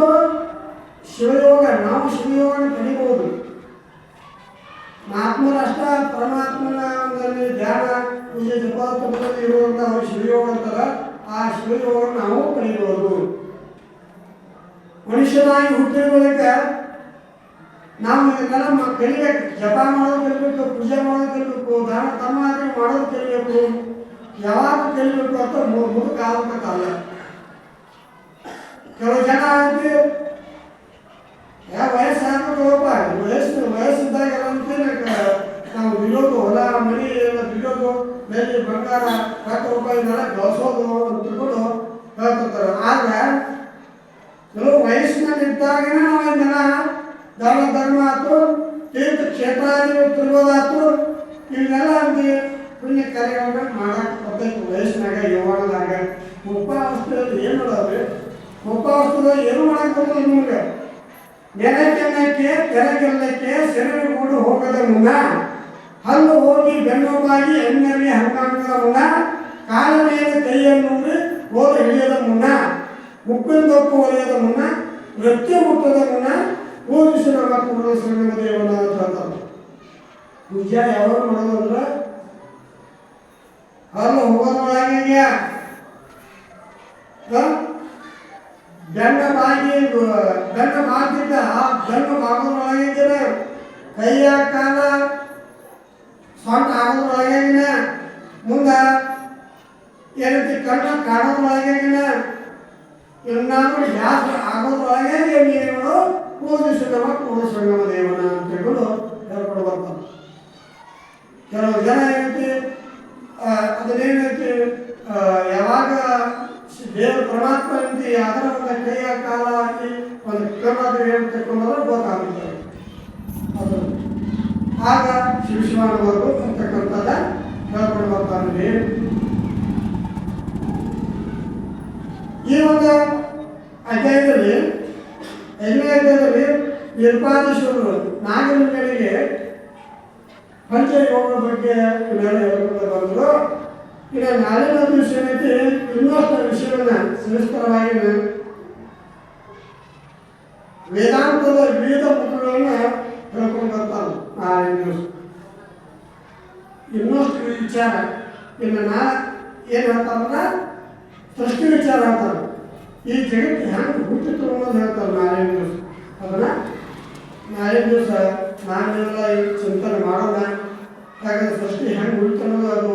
ಶಿವಯೋಗ. ನಾವು ಶಿವಯೋಗನ ಕಲಿಬಹುದು. ಮಹಾತ್ಮರಷ್ಟ ಪರಮಾತ್ಮನ ಧ್ಯಾನ ಪೂಜೆ ಜಪಾತದಲ್ಲಿ ಇರುವಂತಹ ಶಿವಯೋಗ ಅಂತಾರ. ಆ ಶಿವಯೋಗ ನಾವು ಕಲಿಬಹುದು. ಮನುಷ್ಯನಾಗಿ ಹುಟ್ಟಿದ ಬಳಿಕ ನಾವು ಇದನ್ನೆಲ್ಲ ಕಲಿಬೇಕು. ಜಪ ಮಾಡೋದು ಕಲಿಬೇಕು, ಪೂಜೆ ಮಾಡೋದು ಕಲಿಬೇಕು, ದಾನ ಧರ್ಮಾದಿ ಮಾಡೋದು ಕಲಿಬೇಕು. ಯಾವಾಗ ಕಲಿಬೇಕು ಅಂತ ಮುದುಕ ಆಗಬೇಕಲ್ಲ. ಕೆಲವು ಜನ ಅಂತೀವಿ ವಯಸ್ಸಾಗಬೇಕಪ್ಪ, ವಯಸ್ಸಿದ್ದಾಗ ನಾವು ದುಡಿಯೋದು, ಹೊಲ ಮನಿ ಎಲ್ಲ ದುಡಿಯೋದು, ಬೆಳ್ಳಿ ಬಂಗಾರ ₹100 ಗಳಿಸೋದು ಅಂತ ತಿಳ್ಕೊಂಡು ಹೇಳ್ತಿರ್ತಾರೆ. ಆದ್ರೆ ಕೆಲವು ವಯಸ್ಸಿನಲ್ಲಿ ಇದ್ದಾಗನೇ ನಾವು ಇದನ್ನ ದಾನ ಧರ್ಮ ಆಯ್ತು, ತೀರ್ಥ ಕ್ಷೇತ್ರಾದಿ ತಿರುಗೋದಾಯ್ತು, ಇವನ್ನೆಲ್ಲ ಅಂತೀವಿ ಪುಣ್ಯ ಕಾರ್ಯಗಳನ್ನ ಮಾಡಕ್ಕೆ ಬರ್ತೈತಿ. ವಯಸ್ಸಿನಾಗ ಯೌವನದಾಗ ಮುಪ್ಪಾವಸ್ಥೆಯಲ್ಲಿ ಏನು ಮಾಡೋದ್ರಿ? ಮುಪ್ಪಾವಸ್ಥೆಯಲ್ಲಿ ಏನು ಮಾಡಕ್ಕೆ ಬರ್ತದೆ ನಿಮ್ಗೆ? ನೆಲಕ್ಕೆಲ್ಲಕ್ಕೆ ತೆರೆಗೆಲ್ಲಕ್ಕೆ ಸೆರೆಗೂಡು ಹೋಗದ ಮುನ್ನ, ಹಲ್ಲು ಹೋಗಿ ಬೆನ್ನುವಾಗಿ ಎಣ್ಣೆಯಲ್ಲಿ ಹಂಗಾಂಗದ ಮುನ್ನ, ಕಾಲ ಮೇಲೆ ಕೈಯನ್ನೂರಿ ಓದ ಹಿಡಿಯದ ಮುನ್ನ, ಮುಪ್ಪಿನದೊಪ್ಪು ಒಲೆಯದ ಮುನ್ನ, ವೃತ್ತಿ ಮುಟ್ಟದ ಮುನ್ನ ಪೂಜಿಸಿ ನಮ್ಮ ಪೂರ್ಣ ಸಂಗಮ ದೇವನ ಅಂತ ಹೇಳ್ತಾರೆ. ಪೂಜೆ ಯಾವಾಗ ಮಾಡೋದು ಅಂದ್ರೆ ಹಲ್ಲು ಹೋಗೋದ್ರೊಳಗೆ ಬೆನ್ನ ಬಾಗಿದ್ದ ಆ ಬೆನ್ನು ಬಾಗೋದ್ರೊಳಗಿನ ಕೈಯ ಕಾಲ ಸೊಂಟ ಆಗೋದ್ರೊಳಗಿನ ಮುಂದೆ ಏನಂತ ಕಣ್ಣು ಕಾಣೋದ್ರೊಳಗಿನ ಇನ್ನಾದ್ರೂ ಜಾಸ್ತಿ ಆಗೋದ್ರೊಳಗೆ ನೀನು ಪೂಜಿಸಿ ನಮ್ಮ ಪೂರ್ಣ ಸಂಗಮ ದೇವನ ಅಂತ ಹೇಳ್ಕೊಂಡು ಹೇಳ್ಕೊಂಡು ಬರ್ತಾರೆ. ಕೆಲವು ಜನ ಏನಂತೆ ಅದನ್ನೇನಂತೆ ಯಾವಾಗ ದೇವರು ಪರಮಾತ್ಮ ಅಂತಿ ಅದರ ಒಂದು ಕೈಯ ಕಾಲ ಹಾಕಿ ಒಂದು ಕ್ರಮಾದ್ರೆ ಏನು ತಗೊಂಡ್ರೆ ಗೊತ್ತಾಗುತ್ತದೆ. ಅದು ಆಗ ಶಿವಶಿವಾನವರು ಅಂತಕ್ಕಂಥದ್ದು ಹೇಳ್ಕೊಂಡು ಬರ್ತಾರೆ. ಈ ಒಂದು ಅಧ್ಯಾಯದಲ್ಲಿ 5ನೇ ಅಧ್ಯಾಯದಲ್ಲಿ ನಿರಪಾದೀಶ್ವರರು ನಾಗಲಿಂಗನಿಗೆ ಪಂಚಯೋಗದ ಬಗ್ಗೆ ಹೇಳ್ಕೊಂಡು ಬಂದರು. ಈಗ ನಾಳಿನ ದಿವಸ ಏನೈತಿ ಇನ್ನೊಂದು ವಿಷಯವನ್ನ ಸವಿಸ್ತರವಾಗಿ ವೇದಾಂತದ ವಿವಿಧ ಮುಖಗಳನ್ನ ಹೇಳ್ಕೊಂಡು ಬರ್ತಾರೆ. ನಾಳಿನ ದಿವಸ ಇನ್ನೊಂದು ವಿಚಾರ ಇನ್ನು ಏನು ಹೇಳ್ತಾರಲ್ಲ ಸೃಷ್ಟಿ ವಿಚಾರ ಹೇಳ್ತಾರೆ. ಈ ಜಗತ್ತು ಹೆಂಗೆ ಹುಟ್ಟಿತು ಅನ್ನೋದು ಹೇಳ್ತಾರೆ ನಾಳಿನ ದಿವಸ. ಅದನ್ನ ನಾಳಿನ ದಿವಸ ನಾನೆಲ್ಲ ಚಿಂತನೆ ಮಾಡೋಣ. ಹಾಗಾದ್ರೆ ಸೃಷ್ಟಿ ಹೆಂಗೆ ಹುಟ್ಟಿತು ಅನ್ನೋದು ಅದು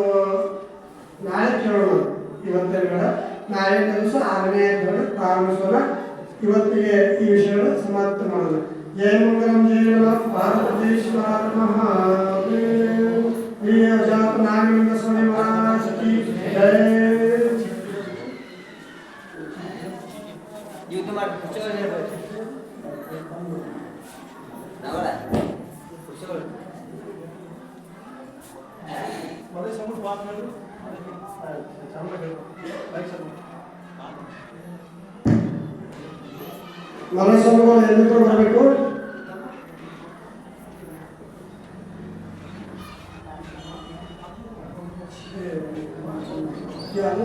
ನಾಳೆ ಕೇಳೋಣ. ಇವತ್ತೇ ಬೇಡ, ನಾಳೆ ದಿವಸ 6ನೇ ಅಧ್ಯಾಯ ಪ್ರಾರಂಭಿಸೋಣ. ಇವತ್ತಿಗೆ ಈ ವಿಷಯಗಳು ಸಮಾಪ್ತ ಮಾಡೋಣ. ಜಯ ಮಂಗಲಂ ಜಯ ಪಾರ್ವತೀಶ್ವರ ಮಹಾದೇವ ನಾಗಲಿಂಗ ಸ್ವಾಮಿ ಮಹಾರಾಜ್ ಕಿ ಜಯ. ಮನಸ್ಸನ್ನು ಎಲ್ಲಿಗೂ ಬರಬೇಕು. ಅದು